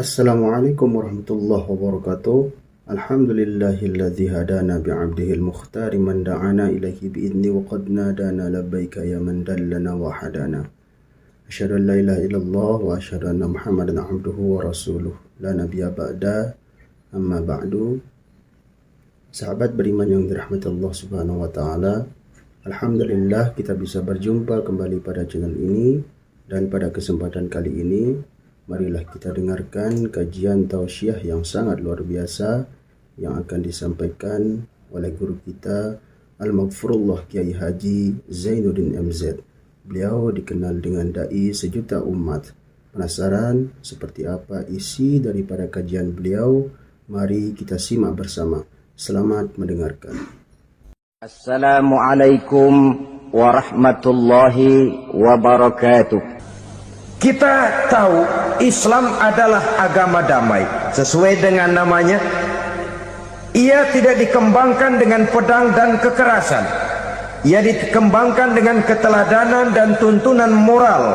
Assalamualaikum warahmatullahi wabarakatuh. Alhamdulillahilladzi hadana bi'abdihil mukhtari man da'ana ilaihi bi'idni wa qad nadana labbaika ya man dallana wa hadana. Asyhadu an la ilaha illallah wa asyhadu anna Muhammadan abduhu wa rasuluh. La nabiyya ba'da. Amma ba'du. Sahabat beriman yang dirahmati Allah Subhanahu wa taala, alhamdulillah kita bisa berjumpa kembali pada channel ini, dan pada kesempatan kali ini marilah kita dengarkan kajian tausiah yang sangat luar biasa yang akan disampaikan oleh guru kita Al-Maghfurullah Kiai Haji Zainuddin MZ. Beliau dikenal dengan dai sejuta umat. Penasaran seperti apa isi daripada kajian beliau? Mari kita simak bersama. Selamat mendengarkan. Assalamualaikum warahmatullahi wabarakatuh. Kita tahu Islam adalah agama damai. Sesuai dengan namanya, ia tidak dikembangkan dengan pedang dan kekerasan. Ia dikembangkan dengan keteladanan dan tuntunan moral.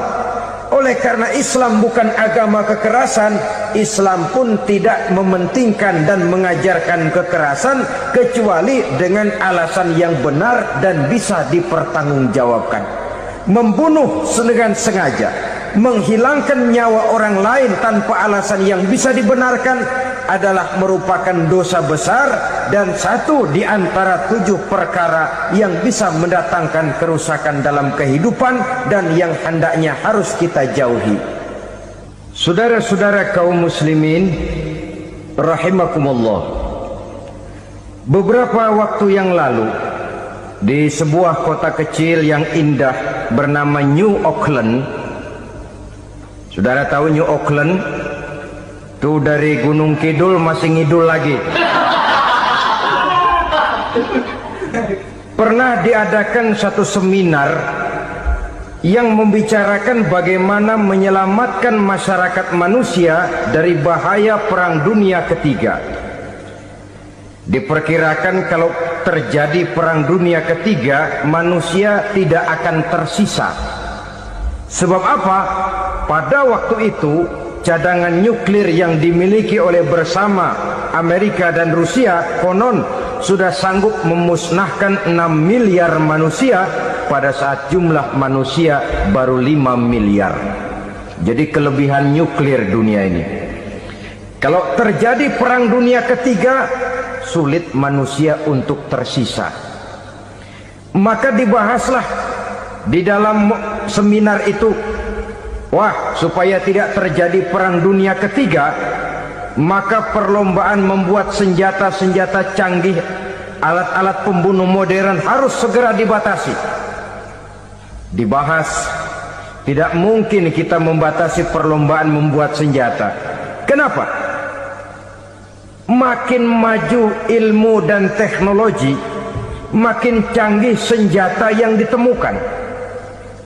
Oleh karena Islam bukan agama kekerasan, Islam pun tidak mementingkan dan mengajarkan kekerasan kecuali dengan alasan yang benar dan bisa dipertanggungjawabkan. Membunuh dengan sengaja, menghilangkan nyawa orang lain tanpa alasan yang bisa dibenarkan adalah merupakan dosa besar dan satu di antara 7 perkara yang bisa mendatangkan kerusakan dalam kehidupan dan yang hendaknya harus kita jauhi. Saudara-saudara kaum muslimin rahimakumullah, beberapa waktu yang lalu di sebuah kota kecil yang indah bernama New Auckland. Saudara tahu New Auckland? Tuh dari Gunung Kidul masih ngidul lagi. Pernah diadakan satu seminar yang membicarakan bagaimana menyelamatkan masyarakat manusia dari bahaya Perang Dunia Ketiga. Diperkirakan kalau terjadi Perang Dunia Ketiga, manusia tidak akan tersisa. Sebab apa? Pada waktu itu cadangan nuklir yang dimiliki oleh bersama Amerika dan Rusia konon sudah sanggup memusnahkan 6 miliar manusia pada saat jumlah manusia baru 5 miliar. Jadi kelebihan nuklir dunia ini. Kalau terjadi Perang Dunia Ketiga, sulit manusia untuk tersisa. Maka dibahaslah di dalam seminar itu, wah, supaya tidak terjadi Perang Dunia Ketiga, maka perlombaan membuat senjata-senjata canggih, alat-alat pembunuh modern harus segera dibatasi. Dibahas, tidak mungkin kita membatasi perlombaan membuat senjata. Kenapa? Makin maju ilmu dan teknologi, makin canggih senjata yang ditemukan.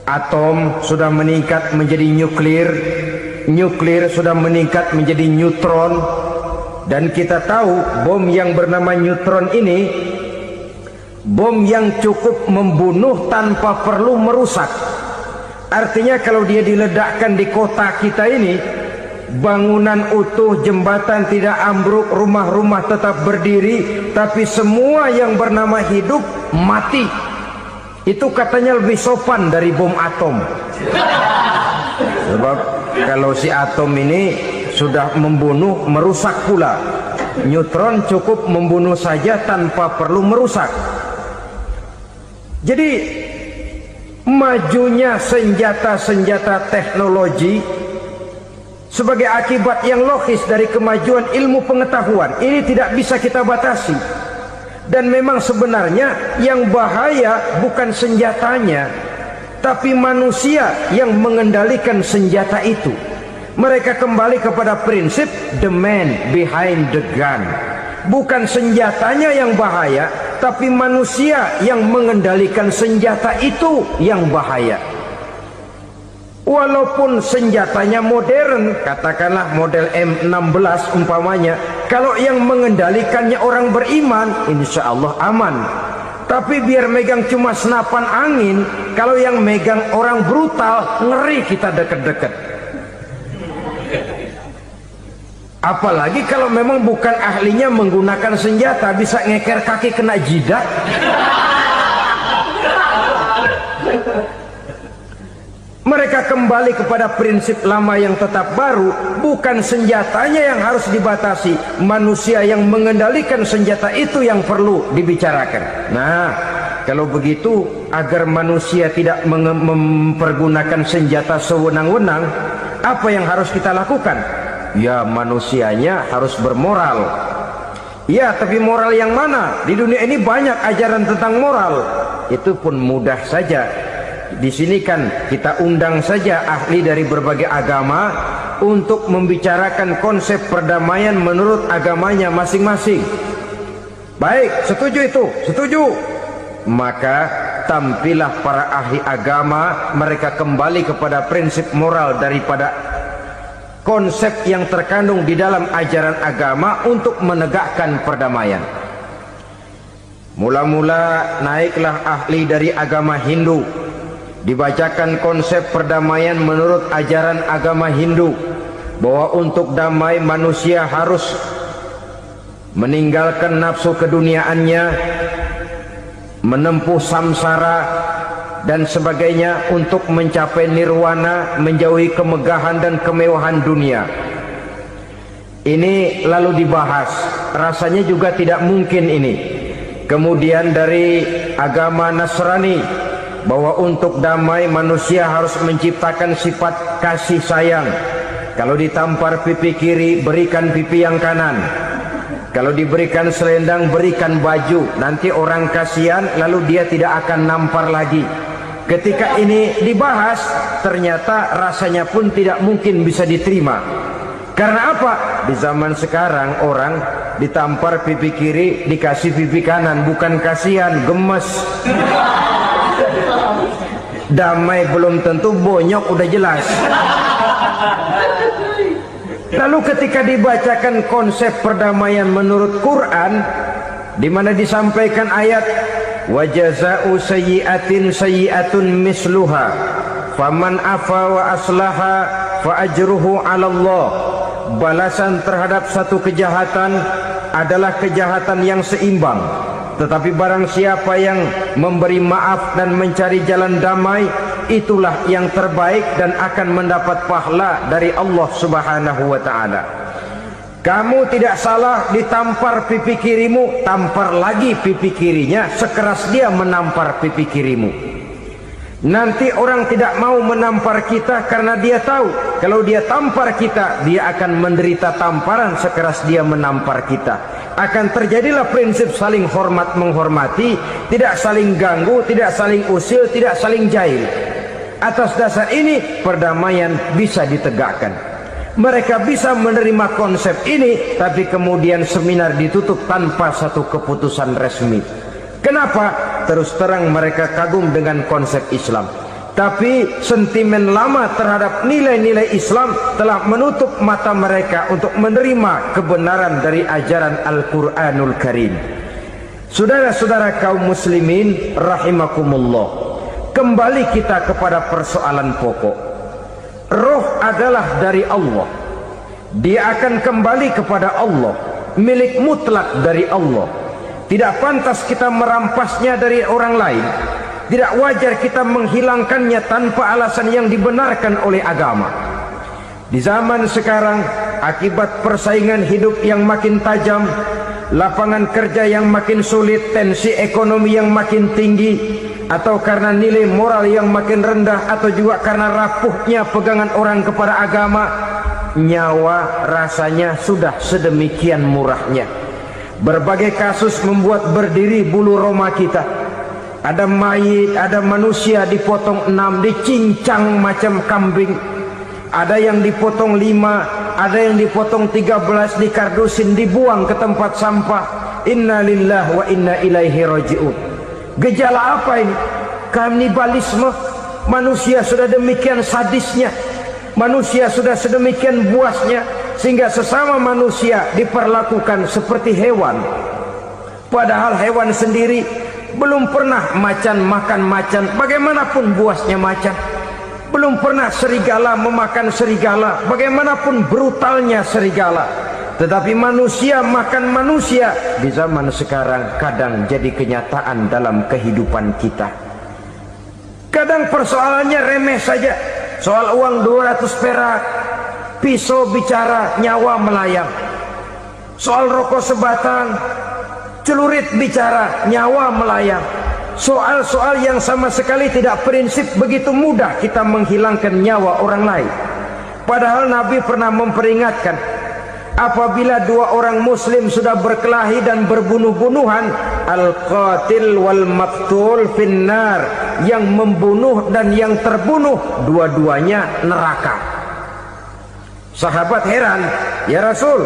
Atom sudah meningkat menjadi nuklir, nuklir sudah meningkat menjadi neutron, dan kita tahu bom yang bernama neutron ini bom yang cukup membunuh tanpa perlu merusak. Artinya kalau dia diledakkan di kota kita ini, bangunan utuh, jembatan tidak ambruk, rumah-rumah tetap berdiri, tapi semua yang bernama hidup mati. Itu katanya lebih sopan dari bom atom. Sebab kalau si atom ini sudah membunuh, merusak pula. Neutron cukup membunuh saja tanpa perlu merusak. Jadi majunya senjata-senjata teknologi sebagai akibat yang logis dari kemajuan ilmu pengetahuan ini tidak bisa kita batasi. Dan memang sebenarnya yang bahaya bukan senjatanya, tapi manusia yang mengendalikan senjata itu. Mereka kembali kepada prinsip the man behind the gun. Bukan senjatanya yang bahaya, tapi manusia yang mengendalikan senjata itu yang bahaya. Walaupun senjatanya modern, katakanlah model M16 umpamanya, kalau yang mengendalikannya orang beriman, insya Allah aman. Tapi biar megang cuma senapan angin, kalau yang megang orang brutal, ngeri kita deket-deket. Apalagi kalau memang bukan ahlinya menggunakan senjata, bisa ngeker kaki kena jidat. Mereka kembali kepada prinsip lama yang tetap baru. Bukan senjatanya yang harus dibatasi, manusia yang mengendalikan senjata itu yang perlu dibicarakan. Nah, kalau begitu, agar manusia tidak mempergunakan senjata sewenang-wenang, apa yang harus kita lakukan? Ya, manusianya harus bermoral. Ya, tapi moral yang mana? Di dunia ini banyak ajaran tentang moral. Itu pun mudah saja. Di sini kan kita undang saja ahli dari berbagai agama untuk membicarakan konsep perdamaian menurut agamanya masing-masing. Baik, setuju itu? Setuju. Maka tampillah para ahli agama, mereka kembali kepada prinsip moral daripada konsep yang terkandung di dalam ajaran agama untuk menegakkan perdamaian. Mula-mula naiklah ahli dari agama Hindu, dibacakan konsep perdamaian menurut ajaran agama Hindu, bahwa untuk damai manusia harus meninggalkan nafsu keduniaannya, menempuh samsara dan sebagainya untuk mencapai nirwana, menjauhi kemegahan dan kemewahan dunia. Ini lalu dibahas, rasanya juga tidak mungkin ini. Kemudian dari agama Nasrani, bahwa untuk damai manusia harus menciptakan sifat kasih sayang. Kalau ditampar pipi kiri, berikan pipi yang kanan. Kalau diberikan selendang, berikan baju. Nanti orang kasihan, lalu dia tidak akan nampar lagi. Ketika ini dibahas, ternyata rasanya pun tidak mungkin bisa diterima. Karena apa? Di zaman sekarang orang ditampar pipi kiri, dikasih pipi kanan. Bukan kasihan, gemes. Damai belum tentu, bonyok udah jelas. Lalu ketika dibacakan konsep perdamaian menurut Quran, di mana disampaikan ayat wa jazaa'u sayyi'atin sayyi'atun misluha faman afa wa aslaha fa ajruhu 'ala Allah. Balasan terhadap satu kejahatan adalah kejahatan yang seimbang, tetapi barang siapa yang memberi maaf dan mencari jalan damai, itulah yang terbaik dan akan mendapat pahala dari Allah Subhanahu wa ta'ala. Kamu tidak salah ditampar pipi kirimu, tampar lagi pipi kirinya sekeras dia menampar pipi kirimu. Nanti orang tidak mau menampar kita karena dia tahu kalau dia tampar kita, dia akan menderita tamparan sekeras dia menampar kita. Akan terjadilah prinsip saling hormat menghormati, tidak saling ganggu, tidak saling usil, tidak saling jahil. Atas dasar ini perdamaian bisa ditegakkan. Mereka bisa menerima konsep ini, tapi kemudian seminar ditutup tanpa satu keputusan resmi. Kenapa? Terus terang mereka kagum dengan konsep Islam, tapi sentimen lama terhadap nilai-nilai Islam telah menutup mata mereka untuk menerima kebenaran dari ajaran Al-Quranul Karim. Saudara-saudara kaum muslimin rahimakumullah, kembali kita kepada persoalan pokok. Roh adalah dari Allah, dia akan kembali kepada Allah, milik mutlak dari Allah. Tidak pantas kita merampasnya dari orang lain. Tidak wajar kita menghilangkannya tanpa alasan yang dibenarkan oleh agama. Di zaman sekarang, akibat persaingan hidup yang makin tajam, lapangan kerja yang makin sulit, tensi ekonomi yang makin tinggi, atau karena nilai moral yang makin rendah, atau juga karena rapuhnya pegangan orang kepada agama, nyawa rasanya sudah sedemikian murahnya. Berbagai kasus membuat berdiri bulu roma kita. Ada mayit, ada manusia dipotong 6, dicincang macam kambing. Ada yang dipotong 5, ada yang dipotong 13, dikardusin, dibuang ke tempat sampah. Inna lillahi wa inna ilaihi raji'un. Gejala apa ini? Kanibalisme. Manusia sudah demikian sadisnya, manusia sudah sedemikian buasnya, sehingga sesama manusia diperlakukan seperti hewan. Padahal hewan sendiri belum pernah macan makan macan, bagaimanapun buasnya macan. Belum pernah serigala memakan serigala, bagaimanapun brutalnya serigala. Tetapi manusia makan manusia di zaman sekarang kadang jadi kenyataan dalam kehidupan kita. Kadang persoalannya remeh saja. Soal uang 200 perak, pisau bicara, nyawa melayang. Soal rokok sebatang, celurit bicara, nyawa melayang. Soal-soal yang sama sekali tidak prinsip, begitu mudah kita menghilangkan nyawa orang lain. Padahal Nabi pernah memperingatkan, apabila dua orang muslim sudah berkelahi dan berbunuh-bunuhan, al-qatil wal maqtul finnar, yang membunuh dan yang terbunuh dua-duanya neraka. Sahabat heran, ya Rasul,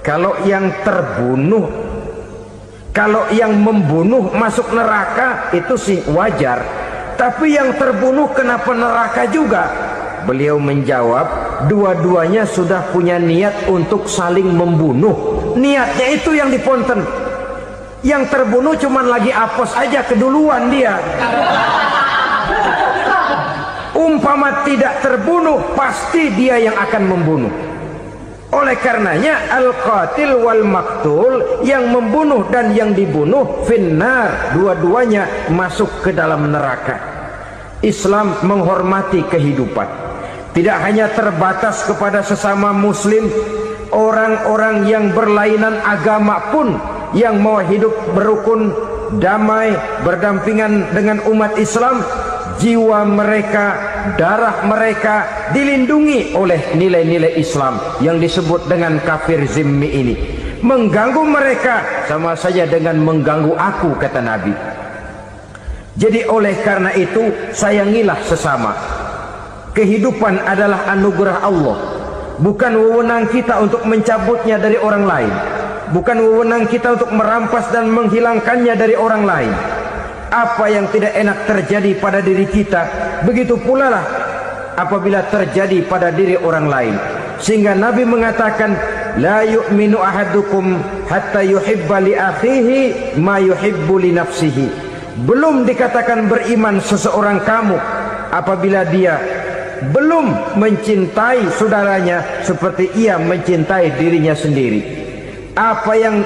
kalau yang terbunuh, kalau yang membunuh masuk neraka itu sih wajar, tapi yang terbunuh kenapa neraka juga? Beliau menjawab, dua-duanya sudah punya niat untuk saling membunuh. Niatnya itu yang diponten. Yang terbunuh cuman lagi apes aja, keduluan dia. Umpama tidak terbunuh, pasti dia yang akan membunuh. Oleh karenanya al-qatil wal maqtul, yang membunuh dan yang dibunuh finnar, dua-duanya masuk ke dalam neraka. Islam menghormati kehidupan. Tidak hanya terbatas kepada sesama muslim, orang-orang yang berlainan agama pun yang mau hidup berukun, damai, berdampingan dengan umat Islam, jiwa mereka, darah mereka dilindungi oleh nilai-nilai Islam yang disebut dengan kafir zimmi ini. Mengganggu mereka sama saja dengan mengganggu aku, kata Nabi. Jadi oleh karena itu, sayangilah sesama. Kehidupan adalah anugerah Allah, bukan wewenang kita untuk mencabutnya dari orang lain, bukan wewenang kita untuk merampas dan menghilangkannya dari orang lain. Apa yang tidak enak terjadi pada diri kita, begitu pula lah apabila terjadi pada diri orang lain. Sehingga Nabi mengatakan, la yu'minu ahadukum hatta yuhibba li akhihi ma yuhibbu li nafsihi. Belum dikatakan beriman seseorang kamu apabila dia belum mencintai saudaranya seperti ia mencintai dirinya sendiri. Apa yang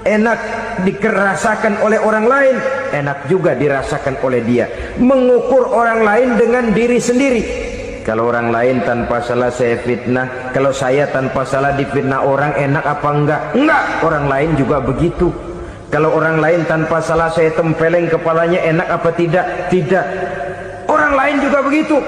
enak dirasakan oleh orang lain, enak juga dirasakan oleh dia. Mengukur orang lain dengan diri sendiri. Kalau orang lain tanpa salah saya fitnah, kalau saya tanpa salah difitnah orang, enak apa enggak? Enggak, orang lain juga begitu. Kalau orang lain tanpa salah saya tempeleng kepalanya, enak apa tidak? Tidak. Orang lain juga begitu.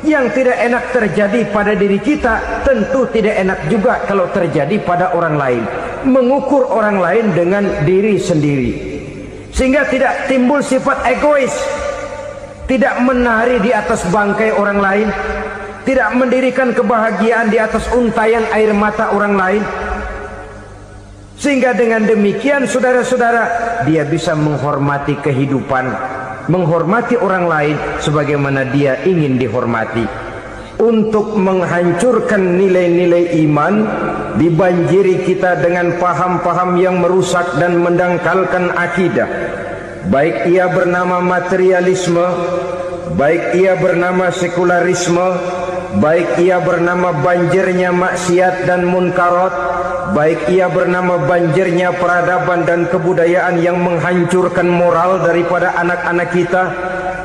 Yang tidak enak terjadi pada diri kita, tentu tidak enak juga kalau terjadi pada orang lain. Mengukur orang lain dengan diri sendiri, sehingga tidak timbul sifat egois, tidak menari di atas bangkai orang lain, tidak mendirikan kebahagiaan di atas untayan air mata orang lain. Sehingga dengan demikian, saudara-saudara, dia bisa menghormati kehidupan, menghormati orang lain sebagaimana dia ingin dihormati. Untuk menghancurkan nilai-nilai iman, dibanjiri kita dengan paham-paham yang merusak dan mendangkalkan akidah. Baik ia bernama materialisme, baik ia bernama sekularisme, baik ia bernama banjirnya maksiat dan munkarat, baik ia bernama banjirnya peradaban dan kebudayaan yang menghancurkan moral daripada anak-anak kita.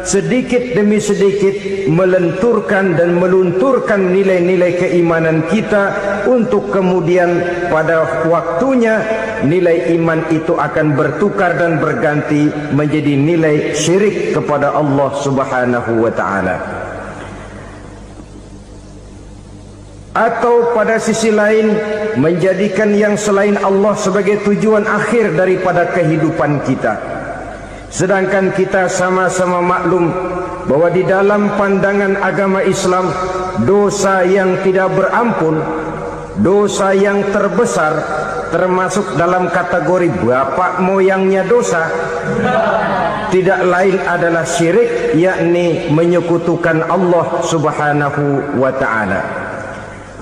Sedikit demi sedikit melenturkan dan melunturkan nilai-nilai keimanan kita, untuk kemudian pada waktunya nilai iman itu akan bertukar dan berganti menjadi nilai syirik kepada Allah Subhanahu wa ta'ala. Atau pada sisi lain, menjadikan yang selain Allah sebagai tujuan akhir daripada kehidupan kita. Sedangkan kita sama-sama maklum bahwa di dalam pandangan agama Islam, dosa yang tidak berampun, dosa yang terbesar, termasuk dalam kategori bapak moyangnya dosa, tidak lain adalah syirik, yakni menyekutukan Allah Subhanahu wa ta'ala.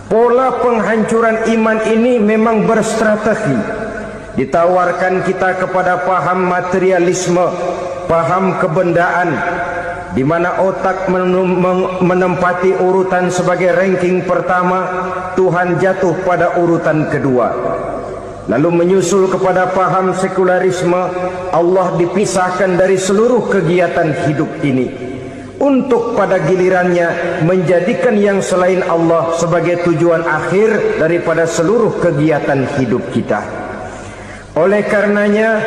Pola penghancuran iman ini memang berstrategi. Ditawarkan kita kepada paham materialisme, paham kebendaan, di mana otak menempati urutan sebagai ranking pertama, Tuhan jatuh pada urutan kedua. Lalu menyusul kepada paham sekularisme, Allah dipisahkan dari seluruh kegiatan hidup ini, untuk pada gilirannya menjadikan yang selain Allah sebagai tujuan akhir daripada seluruh kegiatan hidup kita. Oleh karenanya,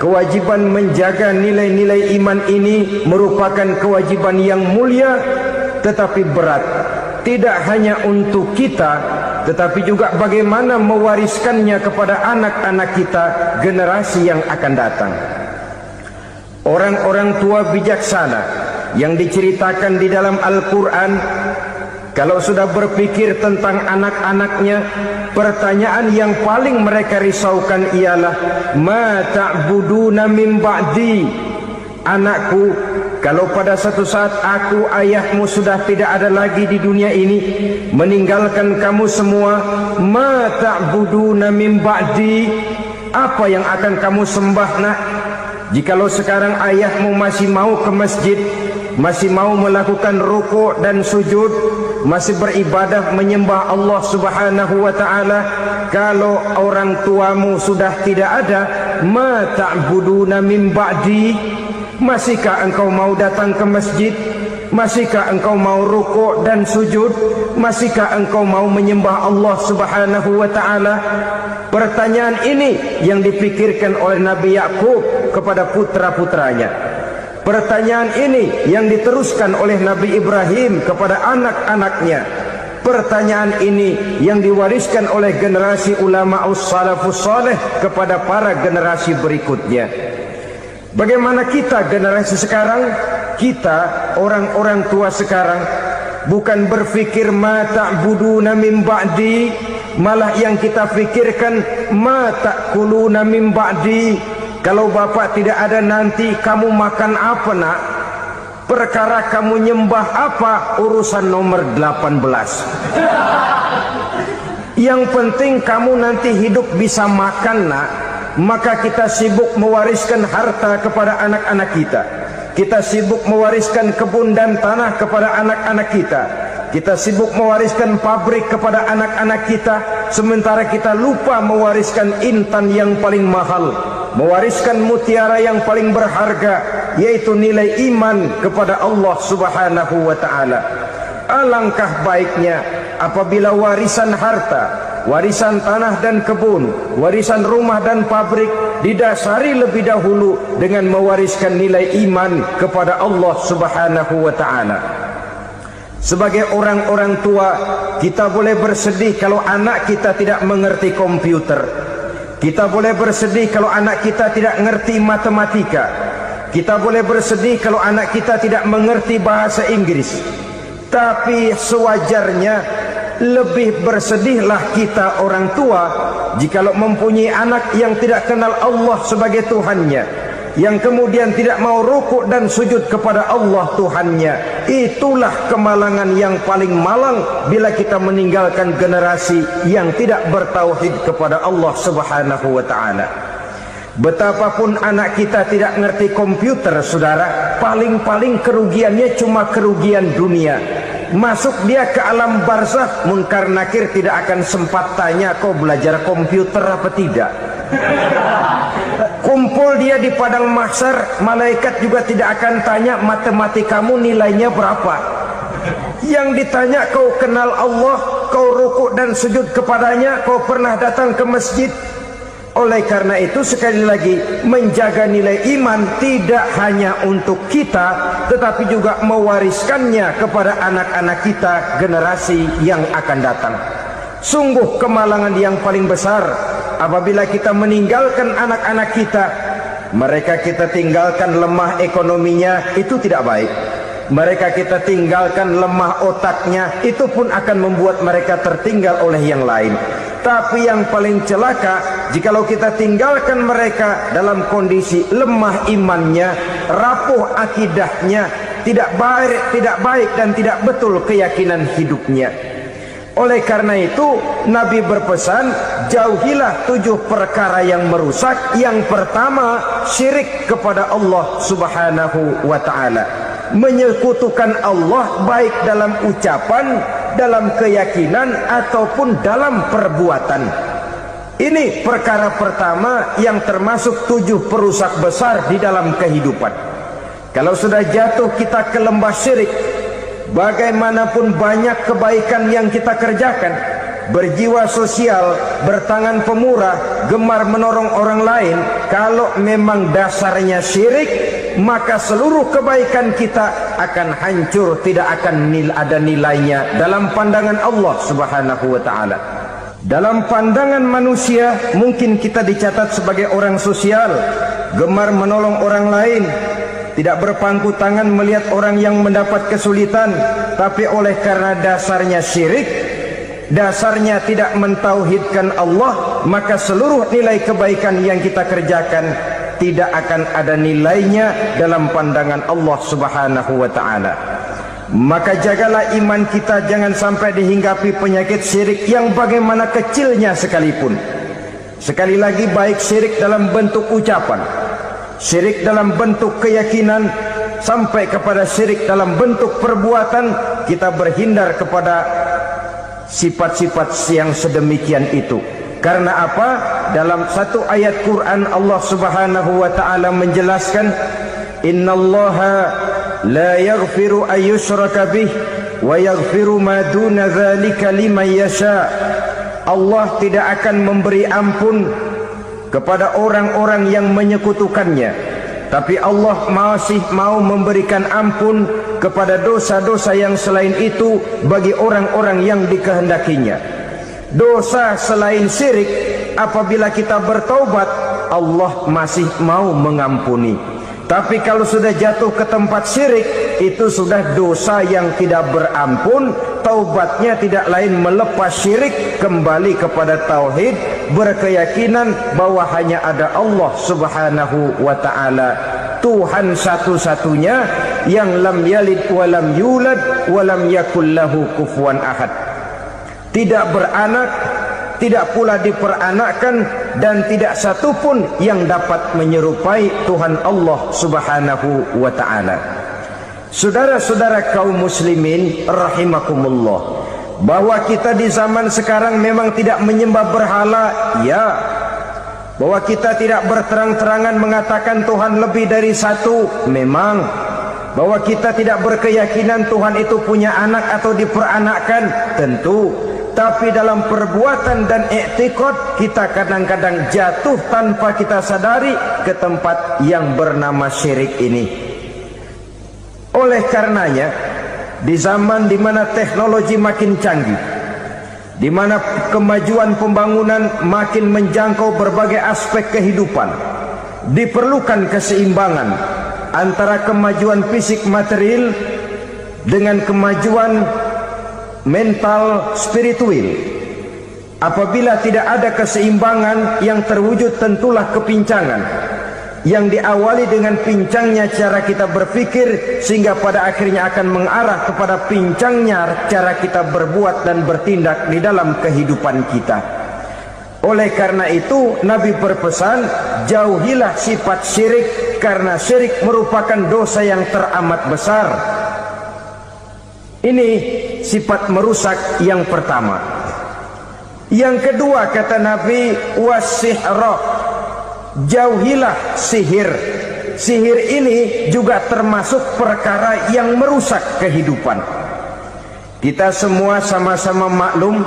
kewajiban menjaga nilai-nilai iman ini merupakan kewajiban yang mulia tetapi berat, tidak hanya untuk kita, tetapi juga bagaimana mewariskannya kepada anak-anak kita, generasi yang akan datang. Orang-orang tua bijaksana yang diceritakan di dalam Al-Quran, kalau sudah berpikir tentang anak-anaknya, pertanyaan yang paling mereka risaukan ialah ma ta'buduna min ba'di. Anakku, kalau pada satu saat aku, ayahmu sudah tidak ada lagi di dunia ini, meninggalkan kamu semua, ma ta'buduna min ba'di, apa yang akan kamu sembah nak? Jikalau sekarang ayahmu masih mau ke masjid, masih mau melakukan rukuk dan sujud, masih beribadah menyembah Allah Subhanahu wa ta'ala, kalau orang tuamu sudah tidak ada, ma ta'buduna min ba'di, masihkah engkau mau datang ke masjid? Masihkah engkau mau rukuk dan sujud? Masihkah engkau mau menyembah Allah Subhanahu wa ta'ala? Pertanyaan ini yang dipikirkan oleh Nabi Yakub kepada putra-putranya. Pertanyaan ini yang diteruskan oleh Nabi Ibrahim kepada anak-anaknya. Pertanyaan ini yang diwariskan oleh generasi ulama salafus saleh kepada para generasi berikutnya. Bagaimana kita generasi sekarang? Kita orang-orang tua sekarang bukan berfikir ma ta'buduna min ba'di, malah yang kita fikirkan ma ta'kuluna min ba'di. Kalau bapak tidak ada nanti kamu makan apa nak? Perkara kamu nyembah apa? Urusan nomor 18. Yang penting kamu nanti hidup bisa makan nak. Maka kita sibuk mewariskan harta kepada anak-anak kita. Kita sibuk mewariskan kebun dan tanah kepada anak-anak kita. Kita sibuk mewariskan pabrik kepada anak-anak kita, sementara kita lupa mewariskan intan yang paling mahal, mewariskan mutiara yang paling berharga, yaitu nilai iman kepada Allah Subhanahu wa ta'ala. Alangkah baiknya apabila warisan harta, warisan tanah dan kebun, warisan rumah dan pabrik didasari lebih dahulu dengan mewariskan nilai iman kepada Allah Subhanahu wa ta'ala. Sebagai orang-orang tua, kita boleh bersedih kalau anak kita tidak mengerti komputer. Kita boleh bersedih kalau anak kita tidak mengerti matematika. Kita boleh bersedih kalau anak kita tidak mengerti bahasa Inggris. Tapi sewajarnya lebih bersedihlah kita orang tua jikalau mempunyai anak yang tidak kenal Allah sebagai Tuhannya, yang kemudian tidak mau rukuk dan sujud kepada Allah Tuhannya. Itulah kemalangan yang paling malang bila kita meninggalkan generasi yang tidak bertauhid kepada Allah Subhanahu wa ta'ala. Betapapun anak kita tidak ngerti komputer, saudara, paling-paling kerugiannya cuma kerugian dunia. Masuk dia ke alam barzakh, munkar nakir tidak akan sempat tanya kau belajar komputer apa tidak. Kumpul dia di padang mahsyar, malaikat juga tidak akan tanya matematikamu nilainya berapa. Yang ditanya kau kenal Allah, kau rukuk dan sujud kepadanya, kau pernah datang ke masjid. Oleh karena itu sekali lagi, menjaga nilai iman tidak hanya untuk kita, tetapi juga mewariskannya kepada anak-anak kita, generasi yang akan datang. Sungguh kemalangan yang paling besar apabila kita meninggalkan anak-anak kita. Mereka kita tinggalkan lemah ekonominya, itu tidak baik. Mereka kita tinggalkan lemah otaknya, itu pun akan membuat mereka tertinggal oleh yang lain. Tapi yang paling celaka, jikalau kita tinggalkan mereka dalam kondisi lemah imannya, rapuh akidahnya, tidak baik dan tidak betul keyakinan hidupnya. Oleh karena itu Nabi berpesan, jauhilah 7 perkara yang merusak. Yang pertama, syirik kepada Allah Subhanahu wa ta'ala. menyekutukan Allah baik dalam ucapan, dalam keyakinan ataupun dalam perbuatan. Ini perkara pertama yang termasuk 7 perusak besar di dalam kehidupan. Kalau sudah jatuh kita ke lembah syirik, bagaimanapun banyak kebaikan yang kita kerjakan, berjiwa sosial, bertangan pemurah, gemar menolong orang lain, kalau memang dasarnya syirik, maka seluruh kebaikan kita akan hancur, tidak akan ada nilainya dalam pandangan Allah Subhanahu wa ta'ala. Dalam pandangan manusia, mungkin kita dicatat sebagai orang sosial, gemar menolong orang lain, tidak berpangku tangan melihat orang yang mendapat kesulitan. Tapi oleh karena dasarnya syirik, dasarnya tidak mentauhidkan Allah, maka seluruh nilai kebaikan yang kita kerjakan tidak akan ada nilainya dalam pandangan Allah Subhanahu wa ta'ala. Maka jagalah iman kita, jangan sampai dihinggapi penyakit syirik yang bagaimana kecilnya sekalipun. Sekali lagi, baik syirik dalam bentuk ucapan, syirik dalam bentuk keyakinan, sampai kepada syirik dalam bentuk perbuatan, kita berhindar kepada sifat-sifat yang sedemikian itu. Karena apa? Dalam satu ayat Quran Allah Subhanahu wa ta'ala menjelaskan, innallaha la yaghfiru ayyushraka bih wa yaghfiru ma duna dzalika liman yasha. Allah tidak akan memberi ampun kepada orang-orang yang menyekutukannya, tapi Allah masih mau memberikan ampun kepada dosa-dosa yang selain itu bagi orang-orang yang dikehendakinya. Dosa selain syirik, apabila kita bertaubat, Allah masih mau mengampuni. Tapi kalau sudah jatuh ke tempat syirik, itu sudah dosa yang tidak berampun. Taubatnya tidak lain melepas syirik, kembali kepada tauhid, berkeyakinan bahwa hanya ada Allah Subhanahu wa ta'ala, Tuhan satu-satunya yang lam yalid walam yulad walam yakul lahu kufuwan ahad. Tidak beranak, tidak pula diperanakkan, dan tidak satupun yang dapat menyerupai Tuhan Allah Subhanahu wa ta'ala. Saudara-saudara kaum muslimin rahimakumullah, bahwa kita di zaman sekarang memang tidak menyembah berhala, ya. Bahwa kita tidak berterang-terangan mengatakan Tuhan lebih dari satu, memang. Bahwa kita tidak berkeyakinan Tuhan itu punya anak atau diperanakkan, tentu. Tapi dalam perbuatan dan i'tiqad, kita kadang-kadang jatuh tanpa kita sadari ke tempat yang bernama syirik ini. Oleh karenanya, di zaman di mana teknologi makin canggih, di mana kemajuan pembangunan makin menjangkau berbagai aspek kehidupan, diperlukan keseimbangan antara kemajuan fisik material dengan kemajuan mental spiritual. Apabila tidak ada keseimbangan, yang terwujud tentulah kepincangan, yang diawali dengan pincangnya cara kita berpikir, sehingga pada akhirnya akan mengarah kepada pincangnya cara kita berbuat dan bertindak di dalam kehidupan kita. Oleh karena itu, Nabi berpesan, jauhilah sifat syirik, karena syirik merupakan dosa yang teramat besar. Ini sifat merusak yang pertama. Yang kedua, kata Nabi, wasihra, jauhilah sihir. Sihir ini juga termasuk perkara yang merusak kehidupan. Kita semua sama-sama maklum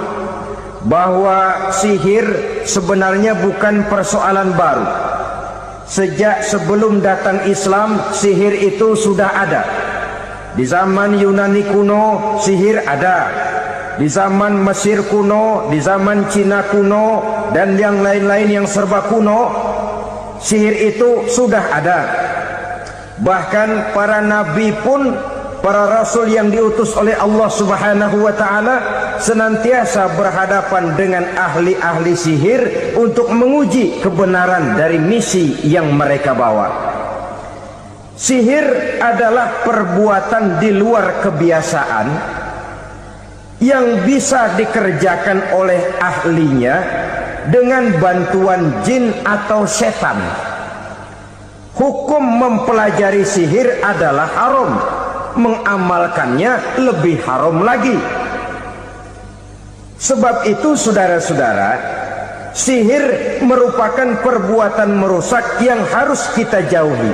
bahwa sihir sebenarnya bukan persoalan baru. Sejak sebelum datang Islam, sihir itu sudah ada. Di zaman Yunani kuno, sihir ada. Di zaman Mesir kuno, di zaman Cina kuno, dan yang lain-lain yang serba kuno, sihir itu sudah ada. Bahkan para nabi pun, para rasul yang diutus oleh Allah Subhanahu wa ta'ala, senantiasa berhadapan dengan ahli-ahli sihir untuk menguji kebenaran dari misi yang mereka bawa. Sihir adalah perbuatan di luar kebiasaan yang bisa dikerjakan oleh ahlinya dengan bantuan jin atau setan. Hukum mempelajari sihir adalah haram. mengamalkannya lebih haram lagi. Sebab itu saudara-saudara, sihir merupakan perbuatan merusak yang harus kita jauhi.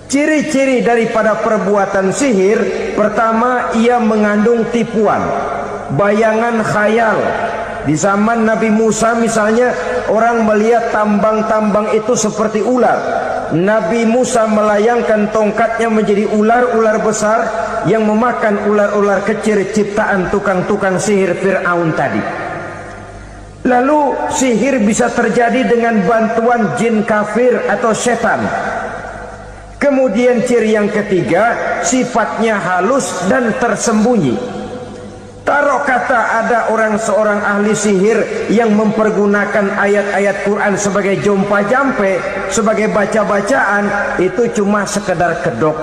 Ciri-ciri daripada perbuatan sihir, pertama, ia mengandung tipuan, bayangan khayal. Di zaman Nabi Musa misalnya, orang melihat tambang-tambang itu seperti ular. Nabi Musa melayangkan tongkatnya menjadi ular-ular besar yang memakan ular-ular kecil ciptaan tukang-tukang sihir Fir'aun tadi. Lalu sihir bisa terjadi dengan bantuan jin kafir atau setan. Kemudian ciri yang ketiga, sifatnya halus dan tersembunyi. Taruh kata ada seorang ahli sihir yang mempergunakan ayat-ayat Quran sebagai jompa-jampe, sebagai baca-bacaan, itu cuma sekedar kedok.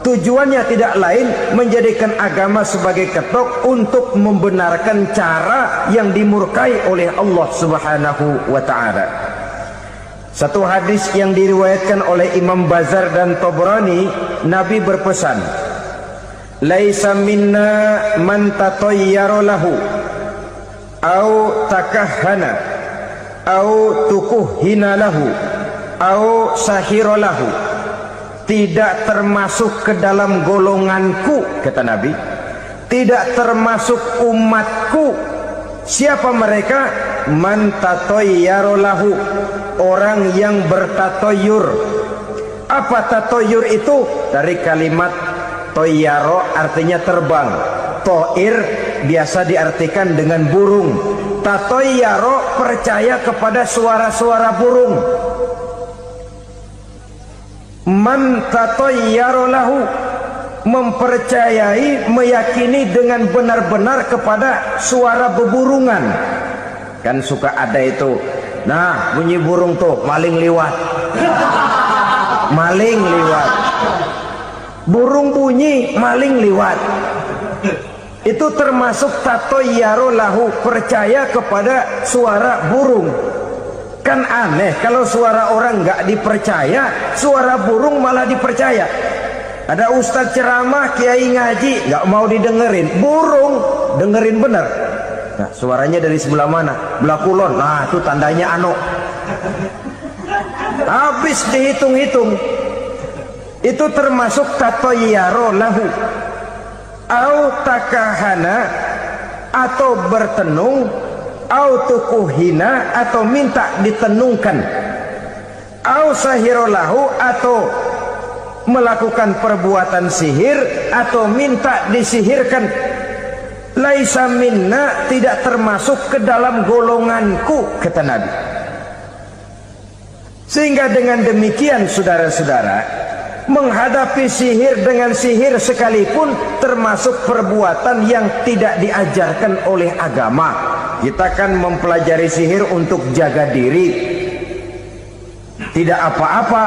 Tujuannya tidak lain menjadikan agama sebagai kedok untuk membenarkan cara yang dimurkai oleh Allah Subhanahu wa ta'ala. Satu hadis yang diriwayatkan oleh Imam Bazar dan Tabrani, Nabi berpesan, "Laisa minna man tatayyara lahu au takahhana au tukuhhina lahu au sahira lahu." Tidak termasuk ke dalam golonganku, kata Nabi. Tidak termasuk umatku. Siapa mereka? Man tatayyara lahu, orang yang bertatoyur. Apa tatoyur itu? Dari kalimat toyaro, artinya terbang. Toir biasa diartikan dengan burung. Tatoyaro percaya kepada suara-suara burung. Man tatoyaro lahu, mempercayai, meyakini dengan benar-benar kepada suara beburungan. Kan suka ada itu, nah bunyi burung tuh, maling liwat. Maling liwat. Burung bunyi, maling liwat. Itu termasuk tatoyaro lahu, percaya kepada suara burung. Kan aneh kalau suara orang nggak dipercaya, suara burung malah dipercaya. Ada ustadz ceramah, kiai ngaji, nggak mau didengerin, burung dengerin bener. Nah, suaranya dari sebelah mana? Belah kulon. Nah, itu tandanya ano. Habis dihitung-hitung. Itu termasuk tatoyaro lahu. Au takahana, atau bertenung, au tukuhina, atau minta ditenungkan, au sahiro lahu, atau melakukan perbuatan sihir atau minta disihirkan. Laisa minna, tidak termasuk ke dalam golonganku, kata Nabi. Sehingga dengan demikian saudara-saudara, menghadapi sihir dengan sihir sekalipun termasuk perbuatan yang tidak diajarkan oleh agama. Kita kan mempelajari sihir untuk jaga diri, tidak apa-apa.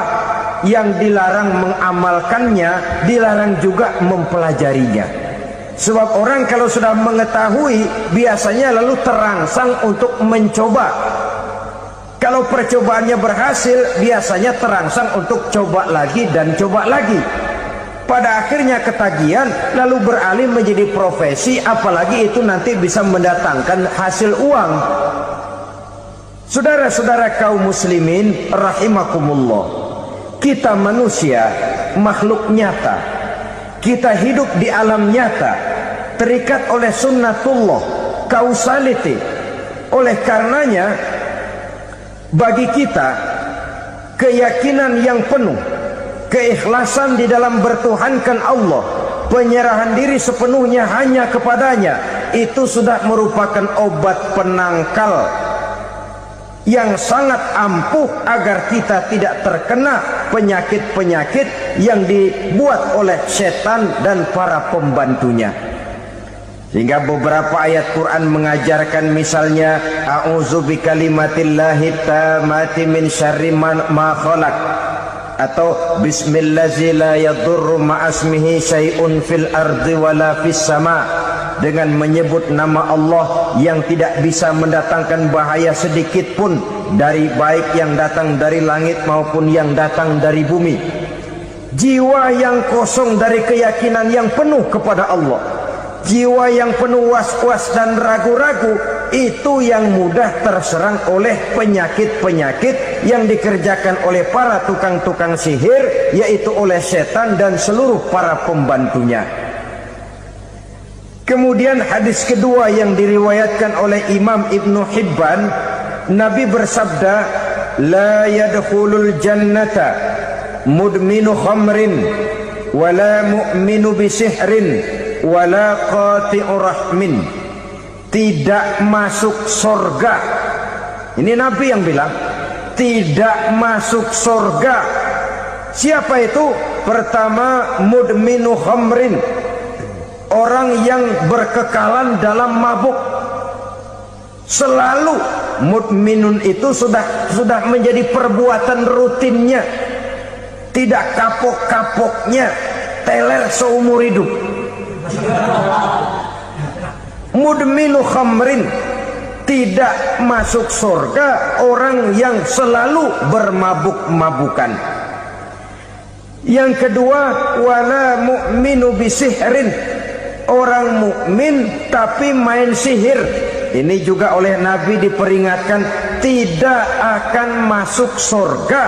Yang dilarang mengamalkannya, dilarang juga mempelajarinya. Sebab orang kalau sudah mengetahui, biasanya lalu terangsang untuk mencoba. Kalau percobaannya berhasil, biasanya terangsang untuk coba lagi dan coba lagi. Pada akhirnya ketagihan, lalu beralih menjadi profesi, apalagi itu nanti bisa mendatangkan hasil uang. Saudara-saudara kaum muslimin rahimakumullah, kita manusia makhluk nyata. Kita hidup di alam nyata, terikat oleh sunnatullah, causality. Oleh karenanya, bagi kita keyakinan yang penuh, keikhlasan di dalam bertuhankan Allah, penyerahan diri sepenuhnya hanya kepadanya, itu sudah merupakan obat penangkal yang sangat ampuh agar kita tidak terkena penyakit-penyakit yang dibuat oleh setan dan para pembantunya. Sehingga beberapa ayat Quran mengajarkan, misalnya a'udzu bikalimatillahi tammati min syarri ma khalaq, atau bismillazi la yadurru ma'asmihi syai'un fil ardi wala fis sama, dengan menyebut nama Allah yang tidak bisa mendatangkan bahaya sedikit pun, dari baik yang datang dari langit maupun yang datang dari bumi. jiwa yang kosong dari keyakinan yang penuh kepada Allah, jiwa yang penuh was-was dan ragu-ragu, itu yang mudah terserang oleh penyakit-penyakit yang dikerjakan oleh para tukang-tukang sihir, yaitu oleh setan dan seluruh para pembantunya. Kemudian hadis kedua yang diriwayatkan oleh Imam Ibnu Hibban, Nabi bersabda, la yadkhulul jannata mudminu khamrin wala mu'minu bisihrin wala qati'ur rahmin. Tidak masuk surga. Ini Nabi yang bilang, tidak masuk surga. Siapa itu? Pertama, mudminu khamrin, orang yang berkekalan dalam mabuk. Selalu mudminun itu sudah menjadi perbuatan rutinnya, tidak kapok-kapoknya, teler seumur hidup. Mudminu khamrin, tidak masuk surga orang yang selalu bermabuk-mabukan. Yang kedua, wala mu'minu bisihrin, orang mukmin tapi main sihir. Ini juga oleh Nabi diperingatkan, tidak akan masuk surga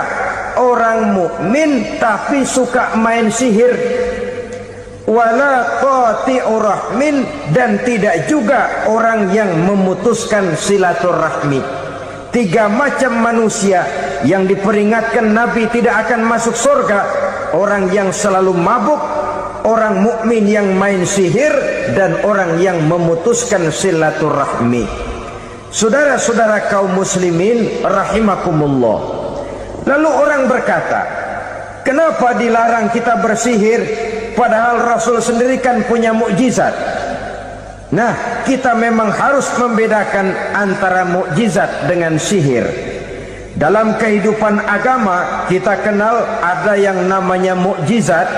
orang mukmin tapi suka main sihir. Wala qati'ur rahmin, dan tidak juga orang yang memutuskan silaturahmi. Tiga macam manusia yang diperingatkan Nabi tidak akan masuk surga: orang yang selalu mabuk, orang mukmin yang main sihir, dan orang yang memutuskan silaturahmi. Saudara-saudara kaum muslimin rahimakumullah. Lalu orang berkata, kenapa dilarang kita bersihir? Padahal Rasul sendiri kan punya mukjizat. Nah, kita memang harus membedakan antara mukjizat dengan sihir. Dalam kehidupan agama kita kenal ada yang namanya mukjizat,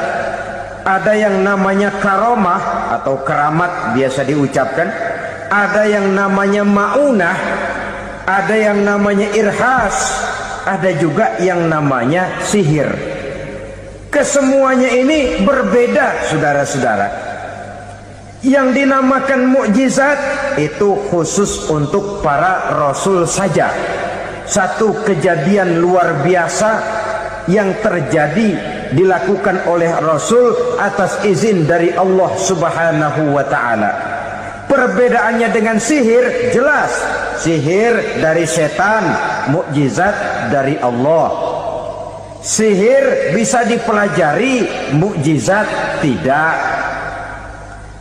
ada yang namanya karomah atau keramat biasa diucapkan, ada yang namanya maunah, ada yang namanya irhas, ada juga yang namanya sihir. Kesemuanya ini berbeda, saudara-saudara. Yang dinamakan mukjizat itu khusus untuk para rasul saja. Satu kejadian luar biasa yang terjadi dilakukan oleh rasul atas izin dari Allah Subhanahu wa taala. Perbedaannya dengan sihir jelas. Sihir dari setan, mukjizat dari Allah. Sihir bisa dipelajari, mukjizat tidak.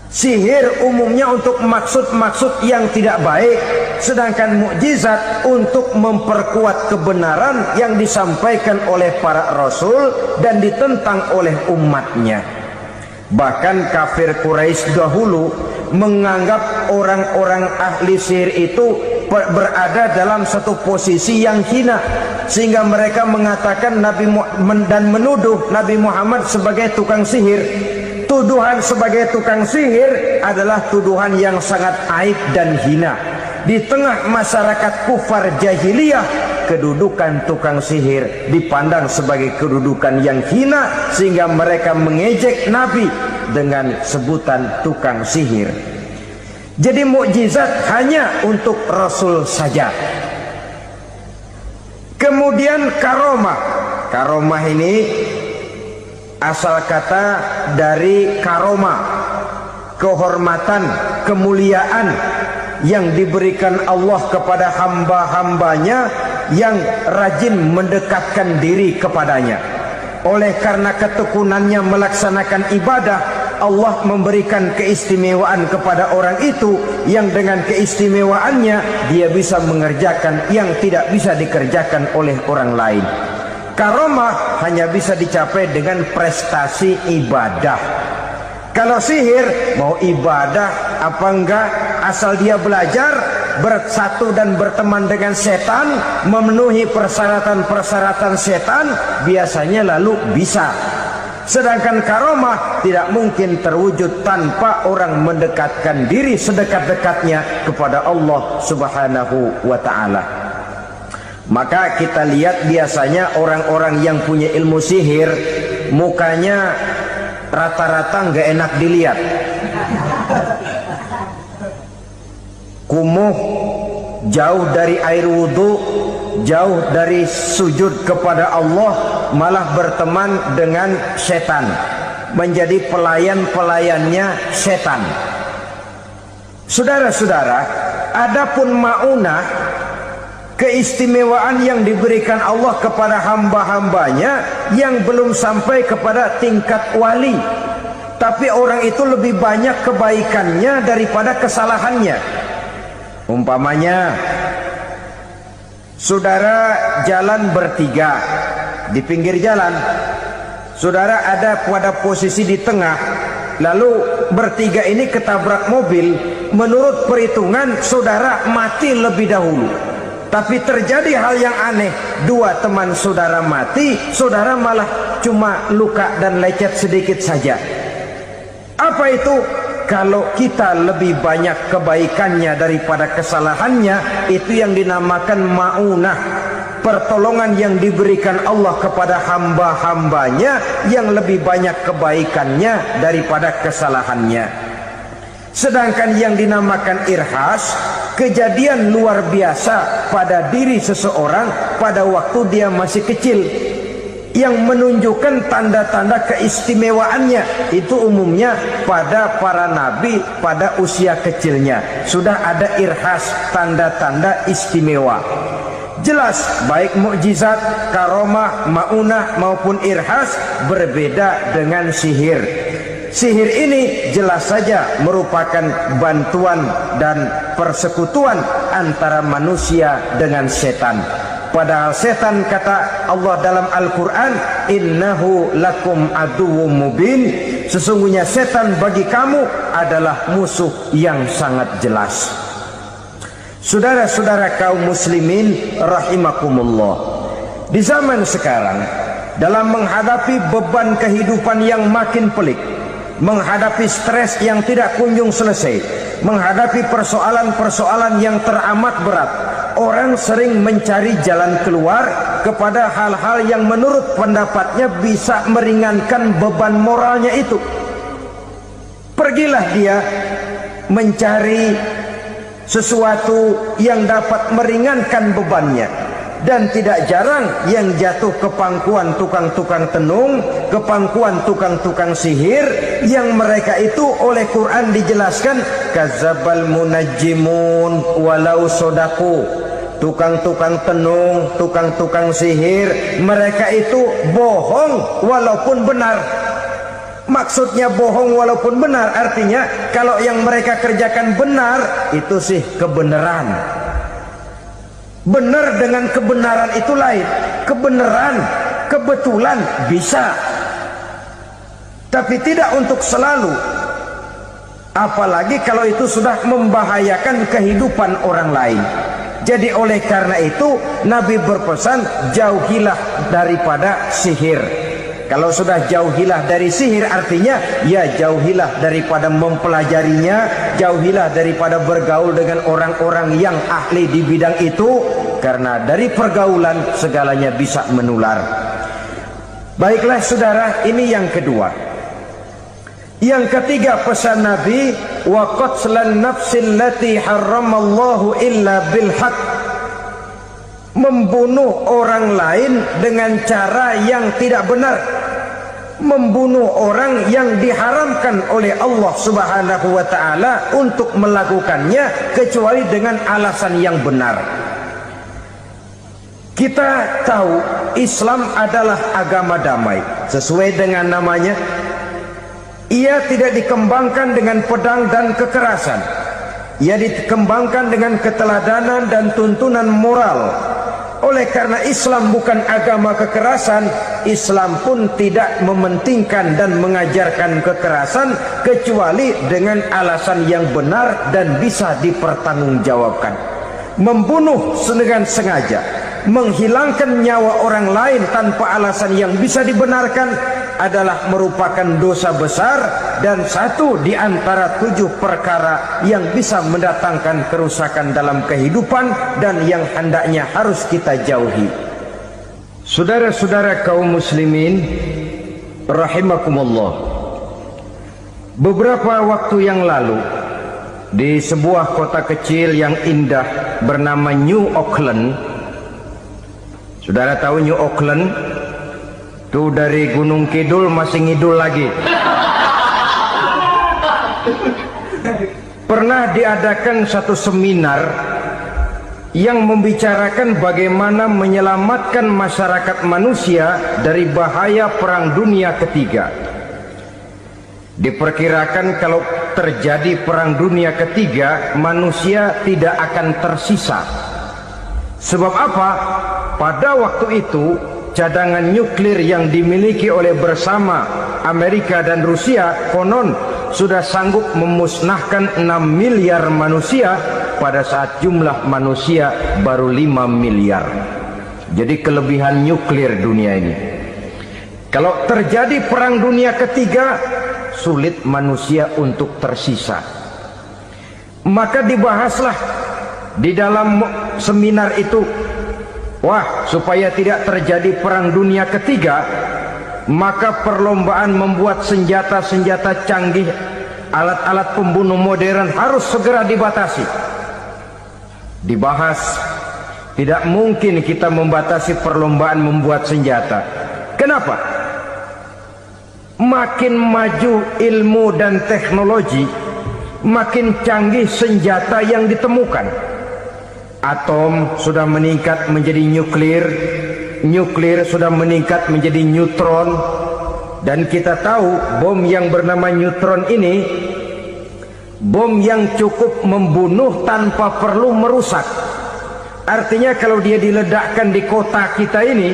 Sihir umumnya untuk maksud-maksud yang tidak baik, sedangkan mukjizat untuk memperkuat kebenaran yang disampaikan oleh para rasul dan ditentang oleh umatnya. Bahkan kafir Quraisy dahulu menganggap orang-orang ahli sihir itu berada dalam satu posisi yang hina, sehingga mereka mengatakan dan menuduh Nabi Muhammad sebagai tukang sihir. Tuduhan sebagai tukang sihir adalah tuduhan yang sangat aib dan hina. Di tengah masyarakat kufar jahiliyah, kedudukan tukang sihir dipandang sebagai kedudukan yang hina, sehingga mereka mengejek Nabi dengan sebutan tukang sihir. Jadi mukjizat hanya untuk Rasul saja. Kemudian karomah. Karomah ini asal kata dari karoma, kehormatan, kemuliaan yang diberikan Allah kepada hamba-hambanya yang rajin mendekatkan diri kepadanya. Oleh karena ketekunannya melaksanakan ibadah, Allah memberikan keistimewaan kepada orang itu, yang dengan keistimewaannya dia bisa mengerjakan yang tidak bisa dikerjakan oleh orang lain. Karomah hanya bisa dicapai dengan prestasi ibadah. Kalau sihir, mau ibadah apa enggak, asal dia belajar, bersatu dan berteman dengan setan, memenuhi persyaratan-persyaratan setan, biasanya lalu bisa. Sedangkan karomah tidak mungkin terwujud tanpa orang mendekatkan diri sedekat-dekatnya kepada Allah Subhanahu wa ta'ala. Maka kita lihat biasanya orang-orang yang punya ilmu sihir mukanya rata-rata nggak enak dilihat, kumuh, jauh dari air wudhu, jauh dari sujud kepada Allah, malah berteman dengan setan, menjadi pelayan-pelayannya setan. Saudara-saudara, adapun maunah, keistimewaan yang diberikan Allah kepada hamba-hambanya yang belum sampai kepada tingkat wali, tapi orang itu lebih banyak kebaikannya daripada kesalahannya. Umpamanya, saudara jalan bertiga di pinggir jalan, saudara ada pada posisi di tengah, lalu bertiga ini ketabrak mobil. Menurut perhitungan saudara mati lebih dahulu, tapi terjadi hal yang aneh, dua teman saudara mati, saudara malah cuma luka dan lecet sedikit saja. Apa itu? Kalau kita lebih banyak kebaikannya daripada kesalahannya, itu yang dinamakan maunah, pertolongan yang diberikan Allah kepada hamba-hambanya yang lebih banyak kebaikannya daripada kesalahannya. Sedangkan yang dinamakan irhas, kejadian luar biasa pada diri seseorang pada waktu dia masih kecil, yang menunjukkan tanda-tanda keistimewaannya. Itu umumnya pada para nabi pada usia kecilnya sudah ada irhas, tanda-tanda istimewa. Jelas baik mukjizat, karomah, maunah maupun irhas berbeda dengan sihir. Sihir ini jelas saja merupakan bantuan dan persekutuan antara manusia dengan setan. Padahal setan, kata Allah dalam Al-Quran, innahu lakum aduwwum mubin, sesungguhnya setan bagi kamu adalah musuh yang sangat jelas. Saudara-saudara kaum muslimin rahimakumullah, di zaman sekarang dalam menghadapi beban kehidupan yang makin pelik, menghadapi stres yang tidak kunjung selesai, menghadapi persoalan-persoalan yang teramat berat, orang sering mencari jalan keluar kepada hal-hal yang menurut pendapatnya bisa meringankan beban moralnya itu. Pergilah dia mencari sesuatu yang dapat meringankan bebannya. Dan tidak jarang yang jatuh ke pangkuan tukang-tukang tenung, ke pangkuan tukang-tukang sihir, yang mereka itu oleh Quran dijelaskan kadzabal munajjimun walau sodaku. Tukang-tukang tenung, tukang-tukang sihir, mereka itu bohong walaupun benar. Maksudnya bohong walaupun benar, artinya kalau yang mereka kerjakan benar, itu sih kebenaran. Benar dengan kebenaran itu lain. Kebenaran, kebetulan bisa, tapi tidak untuk selalu. Apalagi kalau itu sudah membahayakan kehidupan orang lain. Jadi oleh karena itu Nabi berpesan, jauhilah daripada sihir. Kalau sudah jauhilah dari sihir, artinya ya jauhilah daripada mempelajarinya, jauhilah daripada bergaul dengan orang-orang yang ahli di bidang itu, karena dari pergaulan segalanya bisa menular. Baiklah saudara, ini yang kedua. Yang ketiga pesan Nabi, wa qatlan nafsil lati harramallahu illa bil haqq, membunuh orang lain dengan cara yang tidak benar, membunuh orang yang diharamkan oleh Allah Subhanahu wa taala untuk melakukannya kecuali dengan alasan yang benar. Kita tahu Islam adalah agama damai. Sesuai dengan namanya, ia tidak dikembangkan dengan pedang dan kekerasan. Ia dikembangkan dengan keteladanan dan tuntunan moral. Oleh karena Islam bukan agama kekerasan, Islam pun tidak mementingkan dan mengajarkan kekerasan kecuali dengan alasan yang benar dan bisa dipertanggungjawabkan. Membunuh dengan sengaja, menghilangkan nyawa orang lain tanpa alasan yang bisa dibenarkan adalah merupakan dosa besar dan satu di antara 7 perkara yang bisa mendatangkan kerusakan dalam kehidupan dan yang hendaknya harus kita jauhi. Saudara-saudara kaum muslimin, rahimakumullah, beberapa waktu yang lalu di sebuah kota kecil yang indah bernama New Auckland. Saudara tahu New Auckland? Tuh dari Gunung Kidul masih ngidul lagi. Pernah diadakan satu seminar yang membicarakan bagaimana menyelamatkan masyarakat manusia dari bahaya Perang Dunia Ketiga. Diperkirakan kalau terjadi Perang Dunia Ketiga, manusia tidak akan tersisa. Sebab apa? Pada waktu itu cadangan nuklir yang dimiliki oleh bersama Amerika dan Rusia konon sudah sanggup memusnahkan 6 miliar manusia pada saat jumlah manusia baru 5 miliar. Jadi kelebihan nuklir dunia ini. Kalau terjadi Perang Dunia Ketiga, sulit manusia untuk tersisa. Maka dibahaslah di dalam seminar itu, wah, supaya tidak terjadi Perang Dunia Ketiga, maka perlombaan membuat senjata-senjata canggih, alat-alat pembunuh modern harus segera dibatasi. Dibahas, tidak mungkin kita membatasi perlombaan membuat senjata. Kenapa? Makin maju ilmu dan teknologi, makin canggih senjata yang ditemukan. Atom sudah meningkat menjadi nuklir, nuklir sudah meningkat menjadi neutron, dan kita tahu bom yang bernama neutron ini bom yang cukup membunuh tanpa perlu merusak. Artinya kalau dia diledakkan di kota kita ini,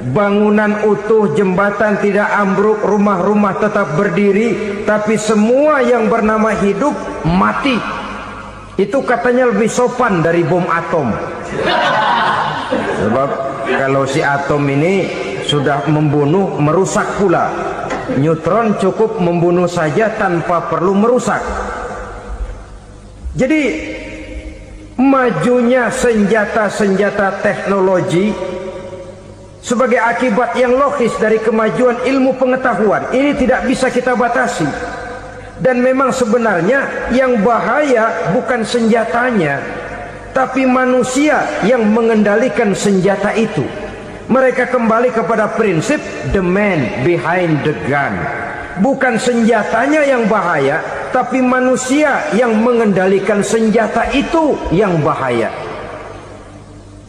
bangunan utuh, jembatan tidak ambruk, rumah-rumah tetap berdiri, tapi semua yang bernama hidup mati. Itu katanya lebih sopan dari bom atom. Sebab kalau si atom ini sudah membunuh, merusak pula. Neutron cukup membunuh saja tanpa perlu merusak. Jadi majunya senjata-senjata teknologi sebagai akibat yang logis dari kemajuan ilmu pengetahuan ini tidak bisa kita batasi. Dan memang sebenarnya yang bahaya bukan senjatanya, tapi manusia yang mengendalikan senjata itu. Mereka kembali kepada prinsip the man behind the gun. Bukan senjatanya yang bahaya, tapi manusia yang mengendalikan senjata itu yang bahaya.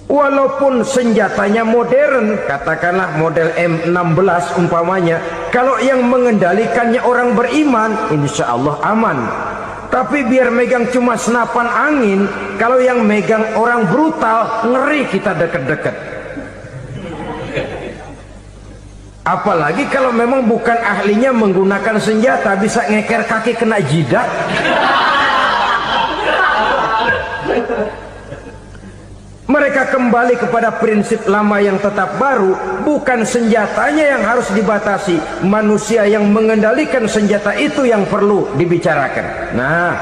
Walaupun senjatanya modern, katakanlah model M16 umpamanya, kalau yang mengendalikannya orang beriman, insya Allah aman. Tapi biar megang cuma senapan angin, kalau yang megang orang brutal, ngeri kita deket-deket. Apalagi kalau memang bukan ahlinya menggunakan senjata, bisa ngeker kaki kena jidat. Mereka kembali kepada prinsip lama yang tetap baru. Bukan senjatanya yang harus dibatasi, manusia yang mengendalikan senjata itu yang perlu dibicarakan. Nah,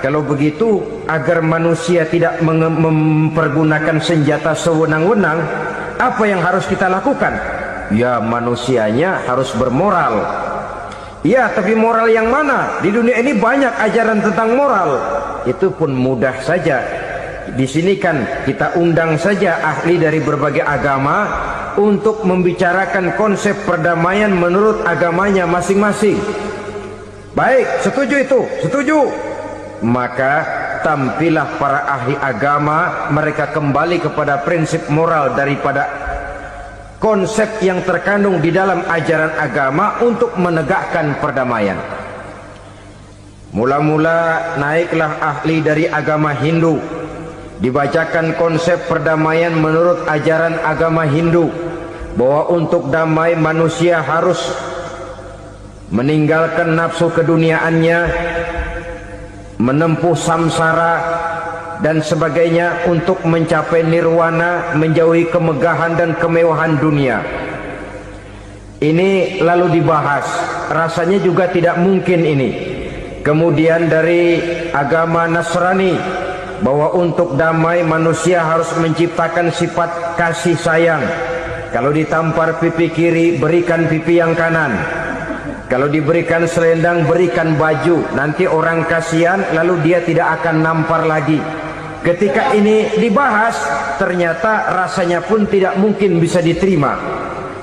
kalau begitu, agar manusia tidak mempergunakan senjata sewenang-wenang, apa yang harus kita lakukan? Ya, manusianya harus bermoral. Ya, tapi moral yang mana? Di dunia ini banyak ajaran tentang moral. Itu pun mudah saja. Di sini kan kita undang saja ahli dari berbagai agama untuk membicarakan konsep perdamaian menurut agamanya masing-masing. Baik, setuju itu? Setuju. Maka tampillah para ahli agama, mereka kembali kepada prinsip moral daripada konsep yang terkandung di dalam ajaran agama untuk menegakkan perdamaian. Mula-mula naiklah ahli dari agama Hindu. Dibacakan konsep perdamaian menurut ajaran agama Hindu, bahwa untuk damai manusia harus meninggalkan nafsu keduniaannya, menempuh samsara dan sebagainya untuk mencapai nirwana, menjauhi kemegahan dan kemewahan dunia. Ini lalu dibahas, rasanya juga tidak mungkin ini. Kemudian dari agama Nasrani, bahwa untuk damai manusia harus menciptakan sifat kasih sayang. Kalau ditampar pipi kiri, berikan pipi yang kanan. Kalau diberikan selendang, berikan baju. Nanti orang kasihan, lalu dia tidak akan nampar lagi. Ketika ini dibahas, ternyata rasanya pun tidak mungkin bisa diterima.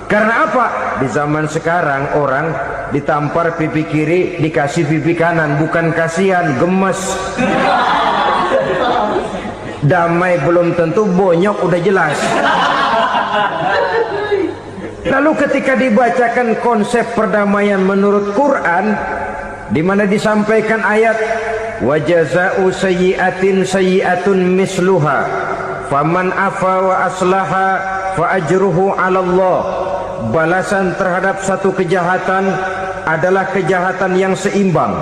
Karena apa? Di zaman sekarang orang ditampar pipi kiri, dikasih pipi kanan. Bukan kasihan, gemes. Damai belum tentu, bonyok udah jelas. Lalu ketika dibacakan konsep perdamaian menurut Quran, di mana disampaikan ayat wa jazaa'u sayyi'atin sayyi'atun misluha faman afa wa aslaha fa ajruhu 'ala Allah. Balasan terhadap satu kejahatan adalah kejahatan yang seimbang.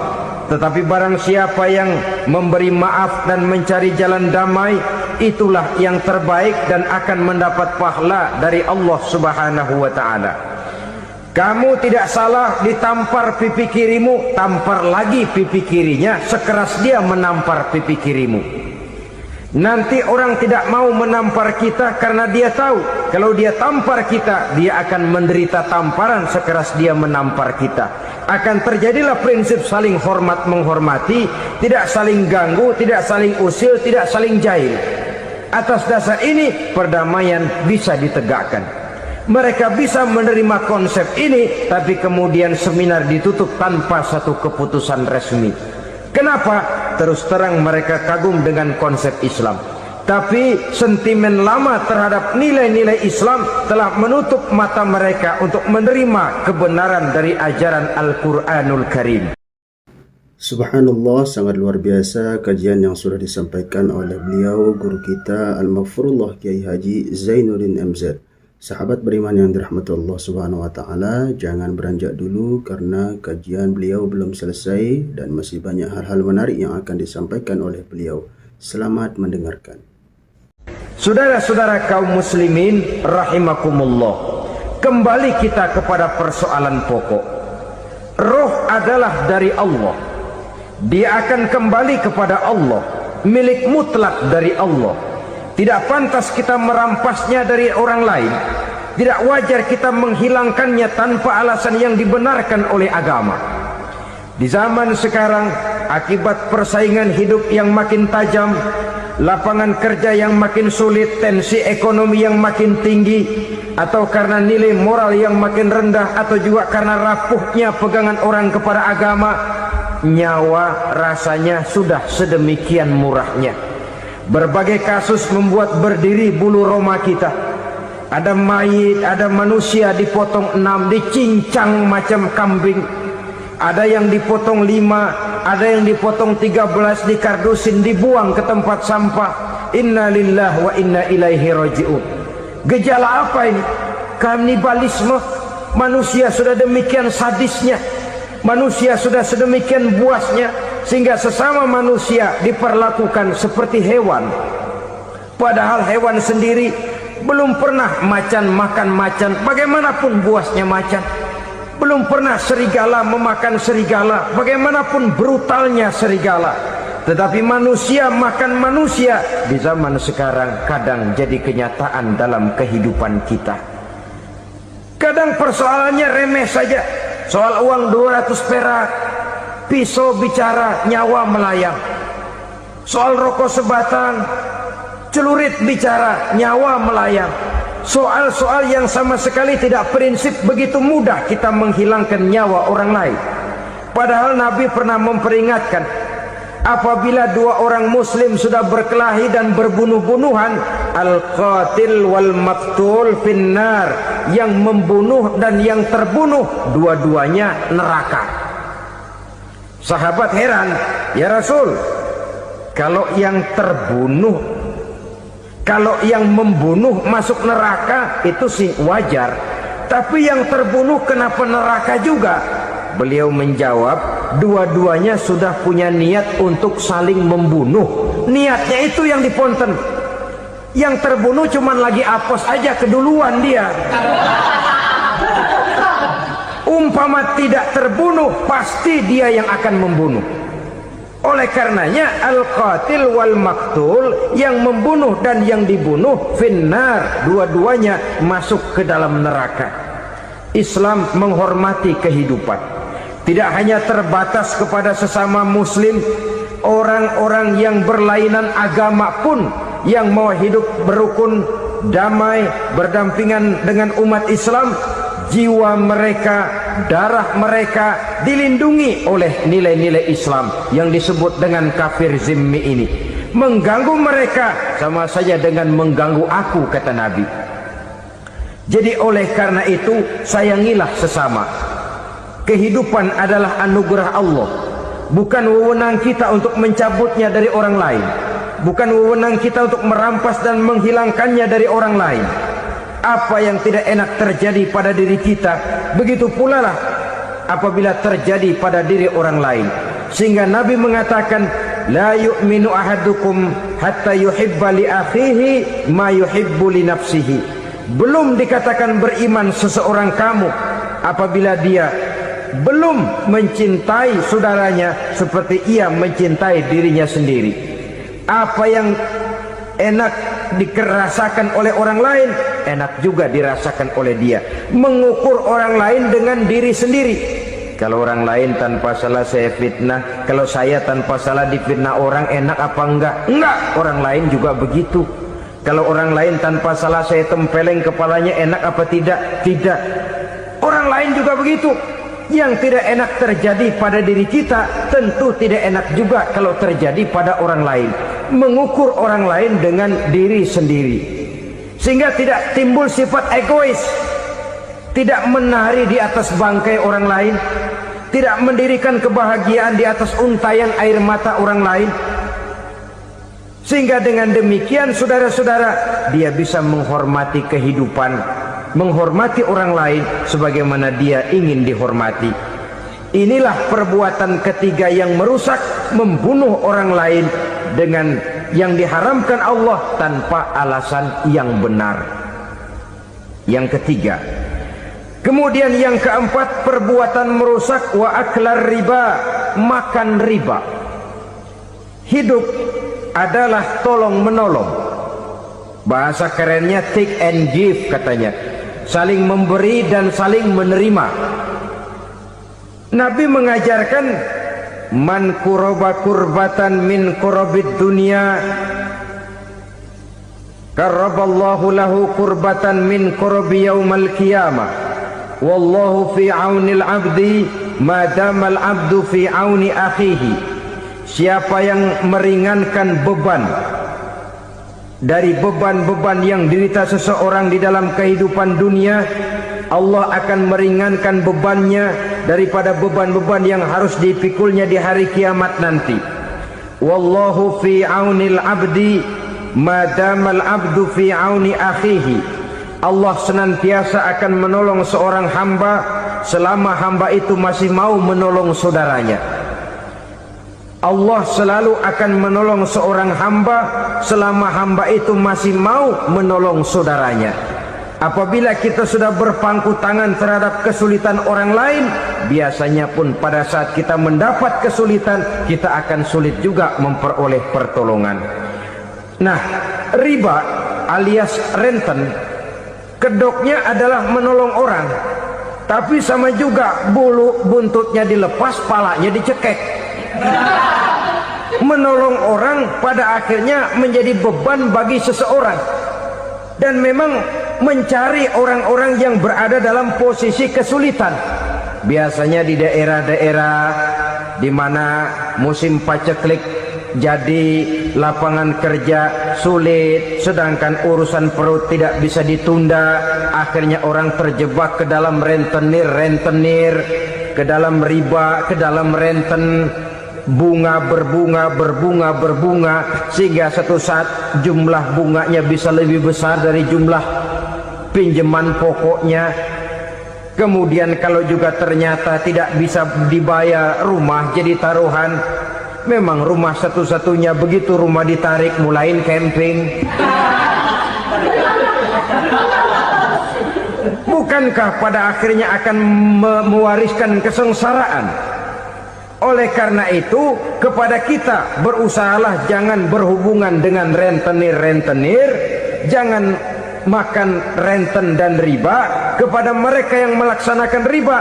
Tetapi barang siapa yang memberi maaf dan mencari jalan damai, itulah yang terbaik dan akan mendapat pahala dari Allah Subhanahu wa ta'ala. Kamu tidak salah ditampar pipi kirimu, tampar lagi pipi kirinya sekeras dia menampar pipi kirimu. Nanti orang tidak mau menampar kita karena dia tahu kalau dia tampar kita, dia akan menderita tamparan sekeras dia menampar kita. Akan terjadilah prinsip saling hormat menghormati, tidak saling ganggu, tidak saling usil, tidak saling jahil. Atas dasar ini perdamaian bisa ditegakkan. Mereka bisa menerima konsep ini, tapi kemudian seminar ditutup tanpa satu keputusan resmi. Kenapa? Terus terang mereka kagum dengan konsep Islam, tapi sentimen lama terhadap nilai-nilai Islam telah menutup mata mereka untuk menerima kebenaran dari ajaran Al-Quranul Karim. Subhanallah, sangat luar biasa kajian yang sudah disampaikan oleh beliau, guru kita Al-Maghfurullah Kiai Haji Zainuddin MZ. Sahabat beriman yang dirahmati Allah Subhanahu wa ta'ala, jangan beranjak dulu karena kajian beliau belum selesai dan masih banyak hal-hal menarik yang akan disampaikan oleh beliau. Selamat mendengarkan. Saudara-saudara kaum muslimin rahimakumullah, kembali kita kepada persoalan pokok. Roh adalah dari Allah. Dia akan kembali kepada Allah, milik mutlak dari Allah. Tidak pantas kita merampasnya dari orang lain. Tidak wajar kita menghilangkannya tanpa alasan yang dibenarkan oleh agama. Di zaman sekarang, akibat persaingan hidup yang makin tajam, lapangan kerja yang makin sulit, tensi ekonomi yang makin tinggi, atau karena nilai moral yang makin rendah, atau juga karena rapuhnya pegangan orang kepada agama, nyawa rasanya sudah sedemikian murahnya. Berbagai kasus membuat berdiri bulu roma kita. Ada mayit, ada manusia dipotong 6, dicincang macam kambing. Ada yang dipotong 5, ada yang dipotong 13, dikardusin, dibuang ke tempat sampah. Inna lillahi wa inna ilaihi raji'un. Gejala apa ini? Kanibalisme. Manusia sudah demikian sadisnya, manusia sudah sedemikian buasnya, sehingga sesama manusia diperlakukan seperti hewan. Padahal hewan sendiri belum pernah macan makan macan, bagaimanapun buasnya macan. Belum pernah serigala memakan serigala, bagaimanapun brutalnya serigala. Tetapi manusia makan manusia di zaman sekarang kadang jadi kenyataan dalam kehidupan kita. Kadang persoalannya remeh saja, soal uang 200 perak, pisau bicara, nyawa melayang. Soal rokok sebatang, celurit bicara, nyawa melayang. Soal-soal yang sama sekali tidak prinsip, begitu mudah kita menghilangkan nyawa orang lain. Padahal Nabi pernah memperingatkan, apabila dua orang muslim sudah berkelahi dan berbunuh-bunuhan, al-qatil wal maqtul finnar, yang membunuh dan yang terbunuh dua-duanya neraka. Sahabat heran, ya Rasul, kalau yang terbunuh, kalau yang membunuh masuk neraka itu sih wajar, tapi yang terbunuh kenapa neraka juga? Beliau menjawab, dua-duanya sudah punya niat untuk saling membunuh. Niatnya itu yang diponten. Yang terbunuh cuman lagi apos aja, keduluan dia. Umpama tidak terbunuh, pasti dia yang akan membunuh. Oleh karenanya al-qatil wal maktul, yang membunuh dan yang dibunuh finnar, dua-duanya masuk ke dalam neraka. Islam menghormati kehidupan. Tidak hanya terbatas kepada sesama muslim, orang-orang yang berlainan agama pun yang mau hidup berukun, damai, berdampingan dengan umat Islam, jiwa mereka, darah mereka dilindungi oleh nilai-nilai Islam yang disebut dengan kafir zimmi ini. Mengganggu mereka sama saja dengan mengganggu aku, kata Nabi. Jadi oleh karena itu, sayangilah sesama. Kehidupan adalah anugerah Allah, bukan wewenang kita untuk mencabutnya dari orang lain, bukan wewenang kita untuk merampas dan menghilangkannya dari orang lain. Apa yang tidak enak terjadi pada diri kita, begitu pula lah apabila terjadi pada diri orang lain. Sehingga Nabi mengatakan, la yu'minu ahadukum hatta yuhibba li akhihi ma yuhibbu li nafsihi. Belum dikatakan beriman seseorang kamu apabila dia belum mencintai saudaranya seperti ia mencintai dirinya sendiri. Apa yang enak dirasakan oleh orang lain, enak juga dirasakan oleh dia. Mengukur orang lain dengan diri sendiri. Kalau orang lain tanpa salah saya fitnah, kalau saya tanpa salah difitnah orang, enak apa enggak? Enggak, orang lain juga begitu. Kalau orang lain tanpa salah saya tempeleng kepalanya, enak apa tidak? Tidak. Orang lain juga begitu. Yang tidak enak terjadi pada diri kita, tentu tidak enak juga kalau terjadi pada orang lain. Mengukur orang lain dengan diri sendiri, sehingga tidak timbul sifat egois, tidak menari di atas bangkai orang lain, tidak mendirikan kebahagiaan di atas untayan air mata orang lain. Sehingga dengan demikian, saudara-saudara, dia bisa menghormati kehidupan, menghormati orang lain sebagaimana dia ingin dihormati. Inilah perbuatan ketiga yang merusak, membunuh orang lain dengan yang diharamkan Allah tanpa alasan yang benar. Yang ketiga. Kemudian yang keempat, perbuatan merusak wa aklar riba, makan riba. Hidup adalah tolong menolong. Bahasa kerennya take and give katanya. Saling memberi dan saling menerima. Nabi mengajarkan, man kuraba kurbatan min kurabid dunya karaballahu lahu kurbatan min kurabi yaumal qiyamah. Wallahu fi aunil abdi madamal abdu fi auni akhihi. Siapa yang meringankan beban dari beban-beban yang dirita seseorang di dalam kehidupan dunia, Allah akan meringankan bebannya daripada beban-beban yang harus dipikulnya di hari kiamat nanti. Wallahu fi aunil abdi madamal abdu fi auni akhihi. Allah senantiasa akan menolong seorang hamba selama hamba itu masih mau menolong saudaranya. Allah selalu akan menolong seorang hamba selama hamba itu masih mau menolong saudaranya. Apabila kita sudah berpangku tangan terhadap kesulitan orang lain, biasanya pun pada saat kita mendapat kesulitan, kita akan sulit juga memperoleh pertolongan. Nah, riba alias renten, kedoknya adalah menolong orang, tapi sama juga bulu buntutnya dilepas, palanya dicekek. Menolong orang pada akhirnya menjadi beban bagi seseorang. Dan memang mencari orang-orang yang berada dalam posisi kesulitan, biasanya di daerah-daerah di mana musim paceklik, jadi lapangan kerja sulit, sedangkan urusan perut tidak bisa ditunda. Akhirnya orang terjebak ke dalam rentenir, ke dalam riba, ke dalam renten. Bunga berbunga, sehingga satu saat jumlah bunganya bisa lebih besar dari jumlah pinjaman pokoknya. Kemudian kalau juga ternyata tidak bisa dibayar, rumah jadi taruhan. Memang rumah satu-satunya, begitu rumah ditarik mulain camping. Bukankah pada akhirnya akan mewariskan kesengsaraan? Oleh karena itu, kepada kita berusahalah jangan berhubungan dengan rentenir, jangan makan renten dan riba. Kepada mereka yang melaksanakan riba,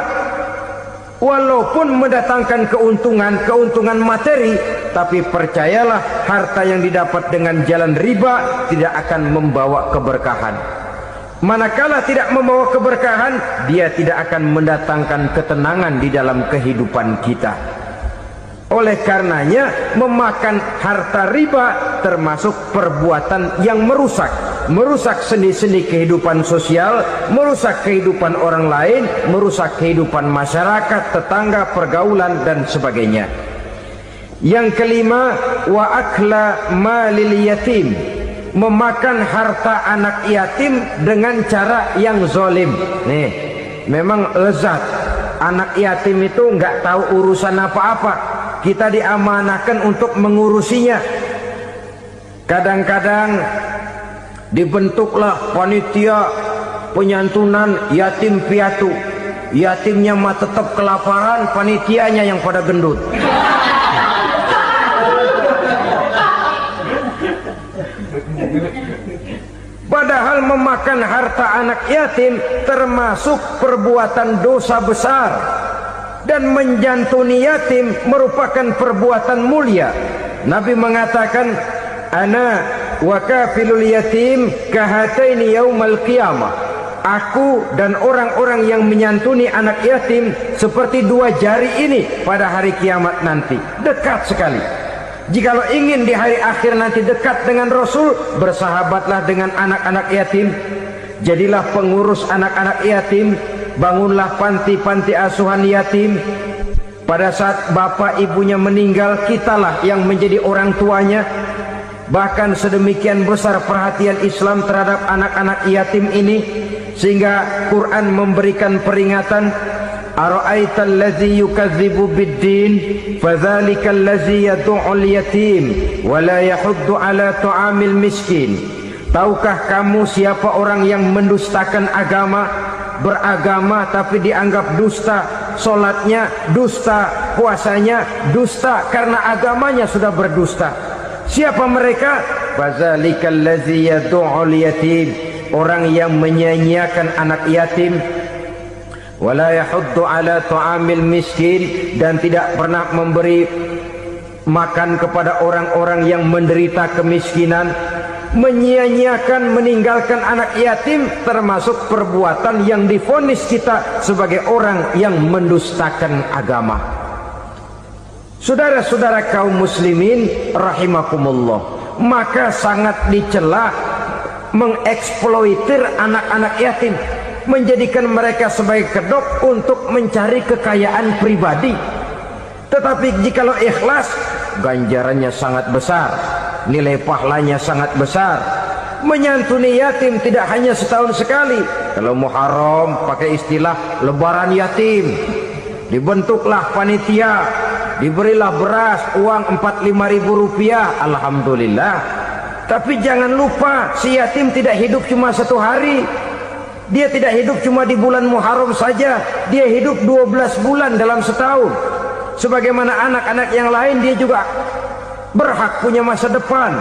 walaupun mendatangkan keuntungan materi, tapi percayalah harta yang didapat dengan jalan riba tidak akan membawa keberkahan. Manakala tidak membawa keberkahan, dia tidak akan mendatangkan ketenangan di dalam kehidupan kita. Oleh karenanya, memakan harta riba termasuk perbuatan yang merusak sendi-sendi kehidupan sosial, merusak kehidupan orang lain, merusak kehidupan masyarakat, tetangga, pergaulan, dan sebagainya. Yang kelima, wa akla malil yatim, memakan harta anak yatim dengan cara yang zalim. Nih, memang lezat. Anak yatim itu nggak tahu urusan apa-apa. Kita diamanahkan untuk mengurusinya. Kadang-kadang dibentuklah panitia penyantunan yatim piatu. Yatimnya mah tetap kelaparan, panitianya yang pada gendut. Padahal memakan harta anak yatim termasuk perbuatan dosa besar, dan menjantuni yatim merupakan perbuatan mulia. Nabi mengatakan, ana wa kafilul yatim kahataini yaumal qiyamah. Aku dan orang-orang yang menyantuni anak yatim seperti dua jari ini pada hari kiamat nanti. Dekat sekali. Jikalau ingin di hari akhir nanti dekat dengan Rasul, bersahabatlah dengan anak-anak yatim. Jadilah pengurus anak-anak yatim. Bangunlah panti-panti asuhan yatim. Pada saat bapak ibunya meninggal, kitalah yang menjadi orang tuanya. Bahkan sedemikian besar perhatian Islam terhadap anak-anak yatim ini, sehingga Quran memberikan peringatan, ara'aital ladzi yukadzibu bid-din fadzalikal ladzi yad'ul yatim wa la yahuddu ala ta'amil miskin. Tahukah kamu siapa orang yang mendustakan agama, beragama tapi dianggap dusta, solatnya dusta, puasanya dusta karena agamanya sudah berdusta? Siapa mereka? Fadzalikal ladzi yad'ul yatim, orang yang menyia-nyiakan anak yatim, wala yahuddu ala ta'amil miskin, dan tidak pernah memberi makan kepada orang-orang yang menderita kemiskinan. Menyia-nyiakan, meninggalkan anak yatim termasuk perbuatan yang divonis kita sebagai orang yang mendustakan agama. Saudara-saudara kaum muslimin rahimakumullah, maka sangat dicela mengeksploitir anak-anak yatim, menjadikan mereka sebagai kedok untuk mencari kekayaan pribadi. Tetapi jikalau ikhlas, ganjarannya sangat besar, nilai pahalanya sangat besar. Menyantuni yatim tidak hanya setahun sekali. Kalau Muharram pakai istilah lebaran yatim, dibentuklah panitia, diberilah beras, uang 45.000 rupiah, alhamdulillah. Tapi jangan lupa, si yatim tidak hidup cuma satu hari. Dia tidak hidup cuma di bulan Muharram saja, dia hidup 12 bulan dalam setahun. Sebagaimana anak-anak yang lain, dia juga berhak punya masa depan.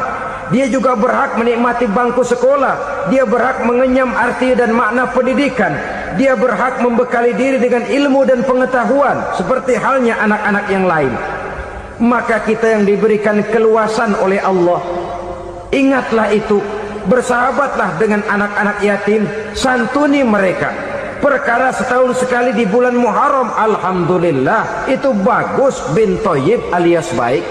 Dia juga berhak menikmati bangku sekolah. Dia berhak mengenyam arti dan makna pendidikan. Dia berhak membekali diri dengan ilmu dan pengetahuan seperti halnya anak-anak yang lain. Maka kita yang diberikan keluasan oleh Allah, ingatlah itu, bersahabatlah dengan anak-anak yatim, santuni mereka. Perkara setahun sekali di bulan Muharram, alhamdulillah, itu bagus, bin Thayyib alias baik.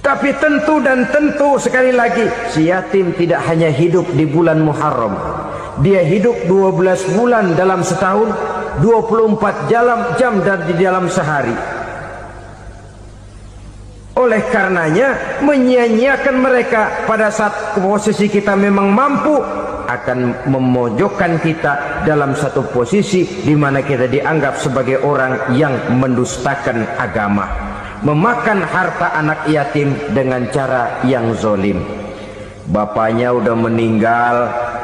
Tapi tentu dan tentu sekali lagi, si yatim tidak hanya hidup di bulan Muharram. Dia hidup 12 bulan dalam setahun, 24 jam di dalam sehari. Oleh karenanya, menyia-nyiakan mereka pada saat posisi kita memang mampu akan memojokkan kita dalam satu posisi di mana kita dianggap sebagai orang yang mendustakan agama, memakan harta anak yatim dengan cara yang zalim. Bapaknya udah meninggal,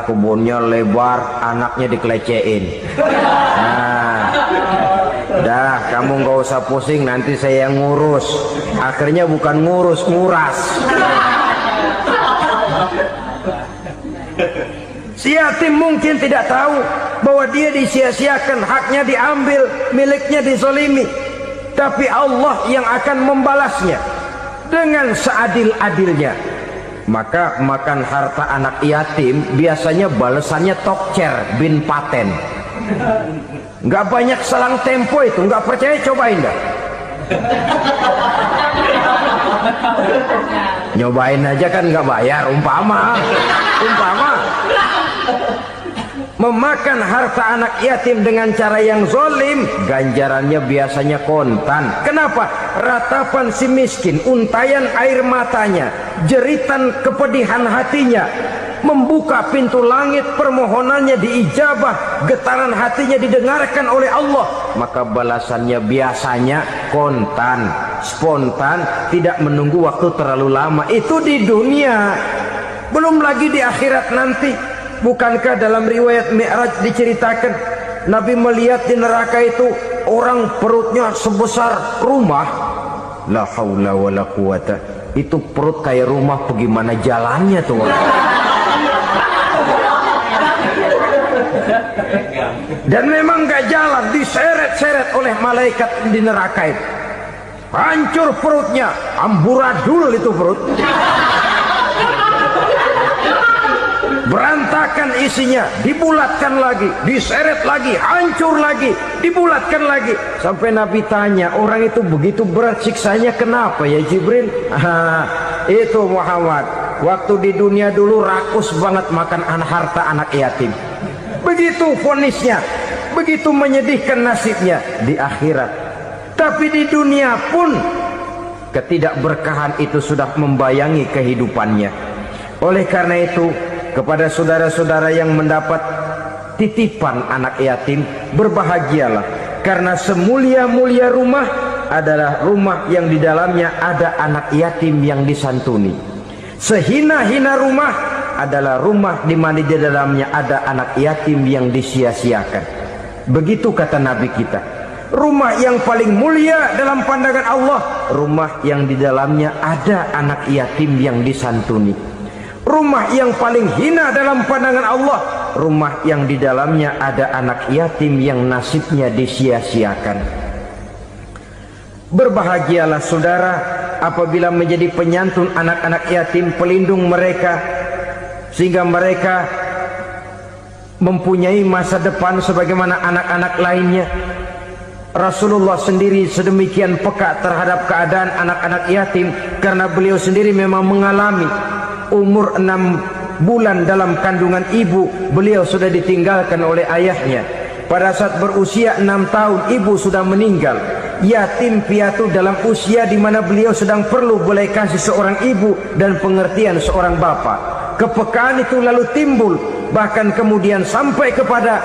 kebunnya lebar, anaknya dikelecehin. Nah, dah kamu nggak usah pusing, nanti saya yang ngurus. Akhirnya bukan ngurus, nguras. Si yatim mungkin tidak tahu bahwa dia disia-siakan, haknya diambil, miliknya dizolimi. Tapi Allah yang akan membalasnya dengan seadil-adilnya. Maka makan harta anak yatim biasanya balasannya tokcer bin paten. Nggak banyak selang tempo itu, nggak percaya cobain dah. Nyobain aja kan nggak bayar, umpama memakan harta anak yatim dengan cara yang zolim, ganjarannya biasanya kontan. Kenapa? Ratapan si miskin, untayan air matanya, jeritan kepedihan hatinya, membuka pintu langit, permohonannya diijabah, getaran hatinya didengarkan oleh Allah, maka balasannya biasanya kontan, spontan, tidak menunggu waktu terlalu lama. Itu di dunia, belum lagi di akhirat nanti. Bukankah dalam riwayat Mi'raj diceritakan Nabi melihat di neraka itu orang perutnya sebesar rumah? La haula wala quwata. Itu perut kayak rumah, bagaimana jalannya tuh orang? Dan memang gak jalan, diseret-seret oleh malaikat di neraka itu. Hancur perutnya, amburadul itu perut. Berantakan isinya, dibulatkan lagi, diseret lagi, hancur lagi, dibulatkan lagi. Sampai Nabi tanya, orang itu begitu berat siksanya kenapa ya Jibril? Itu Muhammad, waktu di dunia dulu rakus banget makan harta anak yatim. Begitu vonisnya, begitu menyedihkan nasibnya di akhirat. Tapi di dunia pun ketidakberkahan itu sudah membayangi kehidupannya. Oleh karena itu, kepada saudara-saudara yang mendapat titipan anak yatim, berbahagialah, karena semulia-mulia rumah adalah rumah yang di dalamnya ada anak yatim yang disantuni. Sehina-hina rumah adalah rumah di mana di dalamnya ada anak yatim yang disia-siakan. Begitu kata Nabi kita. Rumah yang paling mulia dalam pandangan Allah, rumah yang di dalamnya ada anak yatim yang disantuni. Rumah yang paling hina dalam pandangan Allah, rumah yang di dalamnya ada anak yatim yang nasibnya disia-siakan. Berbahagialah saudara apabila menjadi penyantun anak-anak yatim, pelindung mereka, sehingga mereka mempunyai masa depan sebagaimana anak-anak lainnya. Rasulullah sendiri sedemikian peka terhadap keadaan anak-anak yatim karena beliau sendiri memang mengalami. Umur 6 bulan dalam kandungan ibu, beliau sudah ditinggalkan oleh ayahnya. Pada saat berusia 6 tahun, ibu sudah meninggal. Yatim piatu dalam usia di mana beliau sedang perlu belas kasih seorang ibu dan pengertian seorang bapak. Kepekaan itu lalu timbul, bahkan kemudian sampai kepada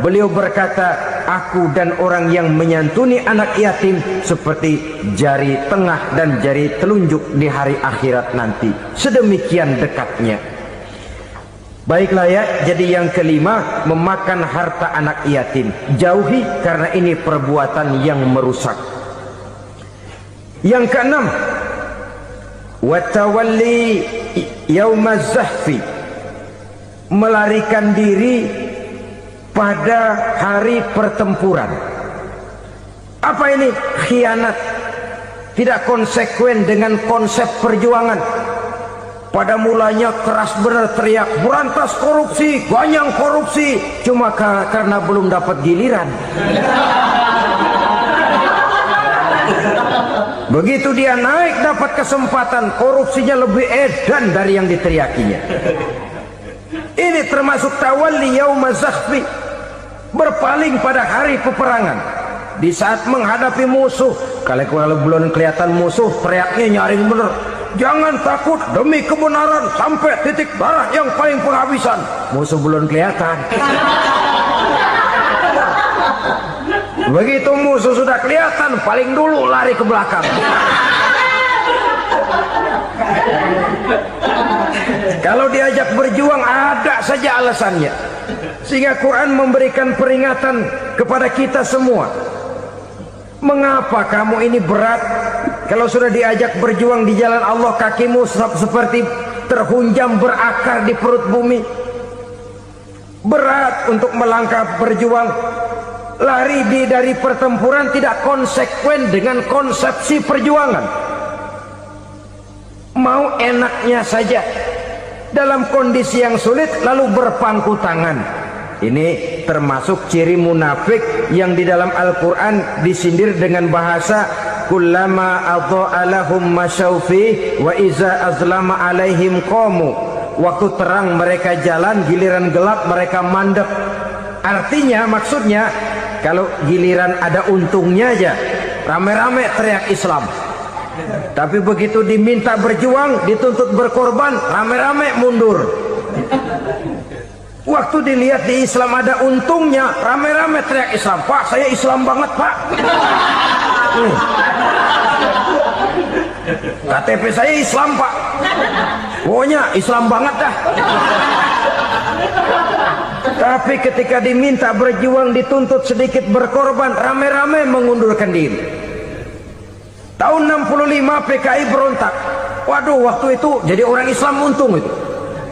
beliau berkata, aku dan orang yang menyantuni anak yatim seperti jari tengah dan jari telunjuk di hari akhirat nanti. Sedemikian dekatnya. Baiklah ya, jadi yang kelima, memakan harta anak yatim. Jauhi, karena ini perbuatan yang merusak. Yang keenam, watawalli yaumaz zahfi, melarikan diri pada hari pertempuran. Apa ini? Khianat, tidak konsekuen dengan konsep perjuangan. Pada mulanya keras benar teriak, berantas korupsi, ganyang korupsi, cuma karena belum dapat giliran. Begitu dia naik dapat kesempatan, korupsinya lebih edan dari yang diteriakinya. Ini termasuk tawalli yaumaz zahfi, berpaling pada hari peperangan. Di saat menghadapi musuh, kalau belum kelihatan musuh, teriaknya nyaring bener. Jangan takut, demi kebenaran sampai titik darah yang paling penghabisan. Musuh belum kelihatan. Begitu musuh sudah kelihatan, paling dulu lari ke belakang. Kalau diajak berjuang ada saja alasannya. Sehingga Quran memberikan peringatan kepada kita semua. Mengapa kamu ini berat? Kalau sudah diajak berjuang di jalan Allah, kakimu seperti terhunjam berakar di perut bumi. berat untuk melangkah berjuang. Lari dari pertempuran tidak konsekuen dengan konsepsi perjuangan. Mau enaknya saja dalam kondisi yang sulit lalu berpangku tangan. Ini termasuk ciri munafik yang di dalam Al-Quran disindir dengan bahasa kullama adha'a lahum masyaufi wa iza azlama alaihim qamu. Waktu terang mereka jalan, giliran gelap mereka mandek. Artinya, maksudnya kalau giliran ada untungnya aja rame-rame teriak Islam, tapi begitu diminta berjuang, dituntut berkorban, rame-rame mundur. Waktu dilihat di Islam ada untungnya, rame-rame teriak Islam. Pak, saya Islam banget, Pak. KTP saya Islam, Pak. Pokoknya Islam banget dah. Tapi ketika diminta berjuang, dituntut sedikit berkorban, rame-rame mengundurkan diri. Tahun 65 PKI berontak. Waduh, waktu itu jadi orang Islam untung itu.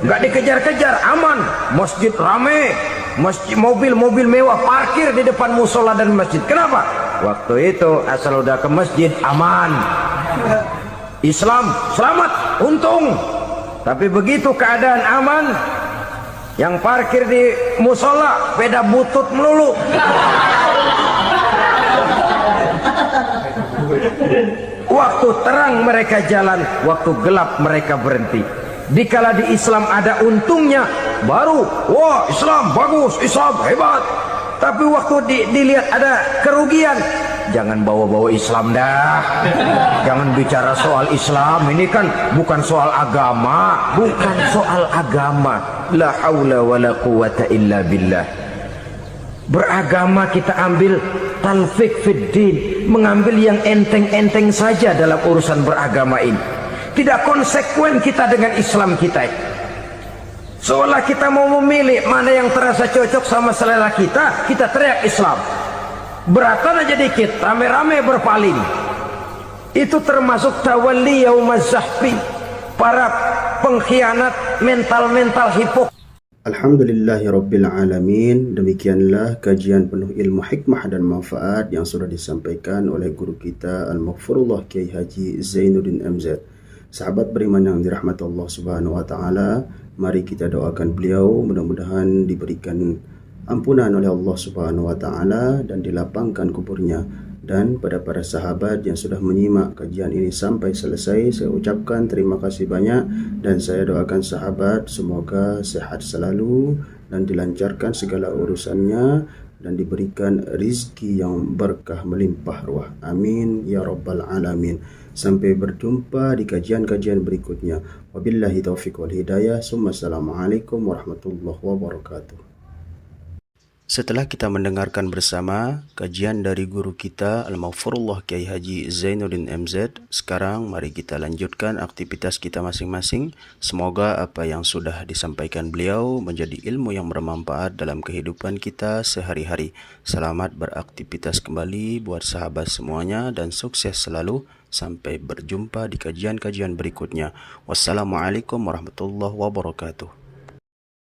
Nggak dikejar-kejar, aman. Masjid rame, masjid, mobil-mobil mewah parkir di depan musola dan masjid. Kenapa? Waktu itu asal udah ke masjid aman. Islam selamat, untung. Tapi begitu keadaan aman, yang parkir di musola beda butut melulu. Waktu terang mereka jalan, waktu gelap mereka berhenti. Dikala di Islam ada untungnya, baru wah Islam bagus, Islam hebat. Tapi waktu dilihat ada kerugian, jangan bawa-bawa Islam dah. Jangan bicara soal Islam, ini kan bukan soal agama, bukan soal agama. La haula wala quwata illa billah. Beragama kita ambil talfik fid din, mengambil yang enteng-enteng saja dalam urusan beragama ini. Tidak konsekuen kita dengan Islam kita. Seolah kita mau memilih mana yang terasa cocok sama selera kita, kita teriak Islam. Beratan aja dikit, rame-rame berpaling. Itu termasuk tawalli yaumaz zahfi, para pengkhianat mental-mental hipokrit. Alhamdulillahirabbil alamin. Demikianlah kajian penuh ilmu, hikmah dan manfaat yang sudah disampaikan oleh guru kita Al-Maghfurullah Kiai Haji Zainuddin MZ. Sahabat beriman yang dirahmati Allah Subhanahu wa taala, mari kita doakan beliau mudah-mudahan diberikan ampunan oleh Allah Subhanahu wa taala dan dilapangkan kuburnya. Dan pada para sahabat yang sudah menyimak kajian ini sampai selesai, saya ucapkan terima kasih banyak dan saya doakan sahabat semoga sehat selalu dan dilancarkan segala urusannya dan diberikan rizki yang berkah melimpah ruah. Amin ya rabbal alamin. Sampai berjumpa di kajian-kajian berikutnya. Wabillahi taufiq wal hidayah. Assalamualaikum warahmatullahi wabarakatuh. Setelah kita mendengarkan bersama kajian dari guru kita Al-Maghfurullah Kiai Haji Zainuddin MZ, sekarang mari kita lanjutkan aktivitas kita masing-masing. Semoga apa yang sudah disampaikan beliau menjadi ilmu yang bermanfaat dalam kehidupan kita sehari-hari. Selamat beraktivitas kembali buat sahabat semuanya dan sukses selalu. Sampai berjumpa di kajian-kajian berikutnya. Wassalamualaikum warahmatullahi wabarakatuh.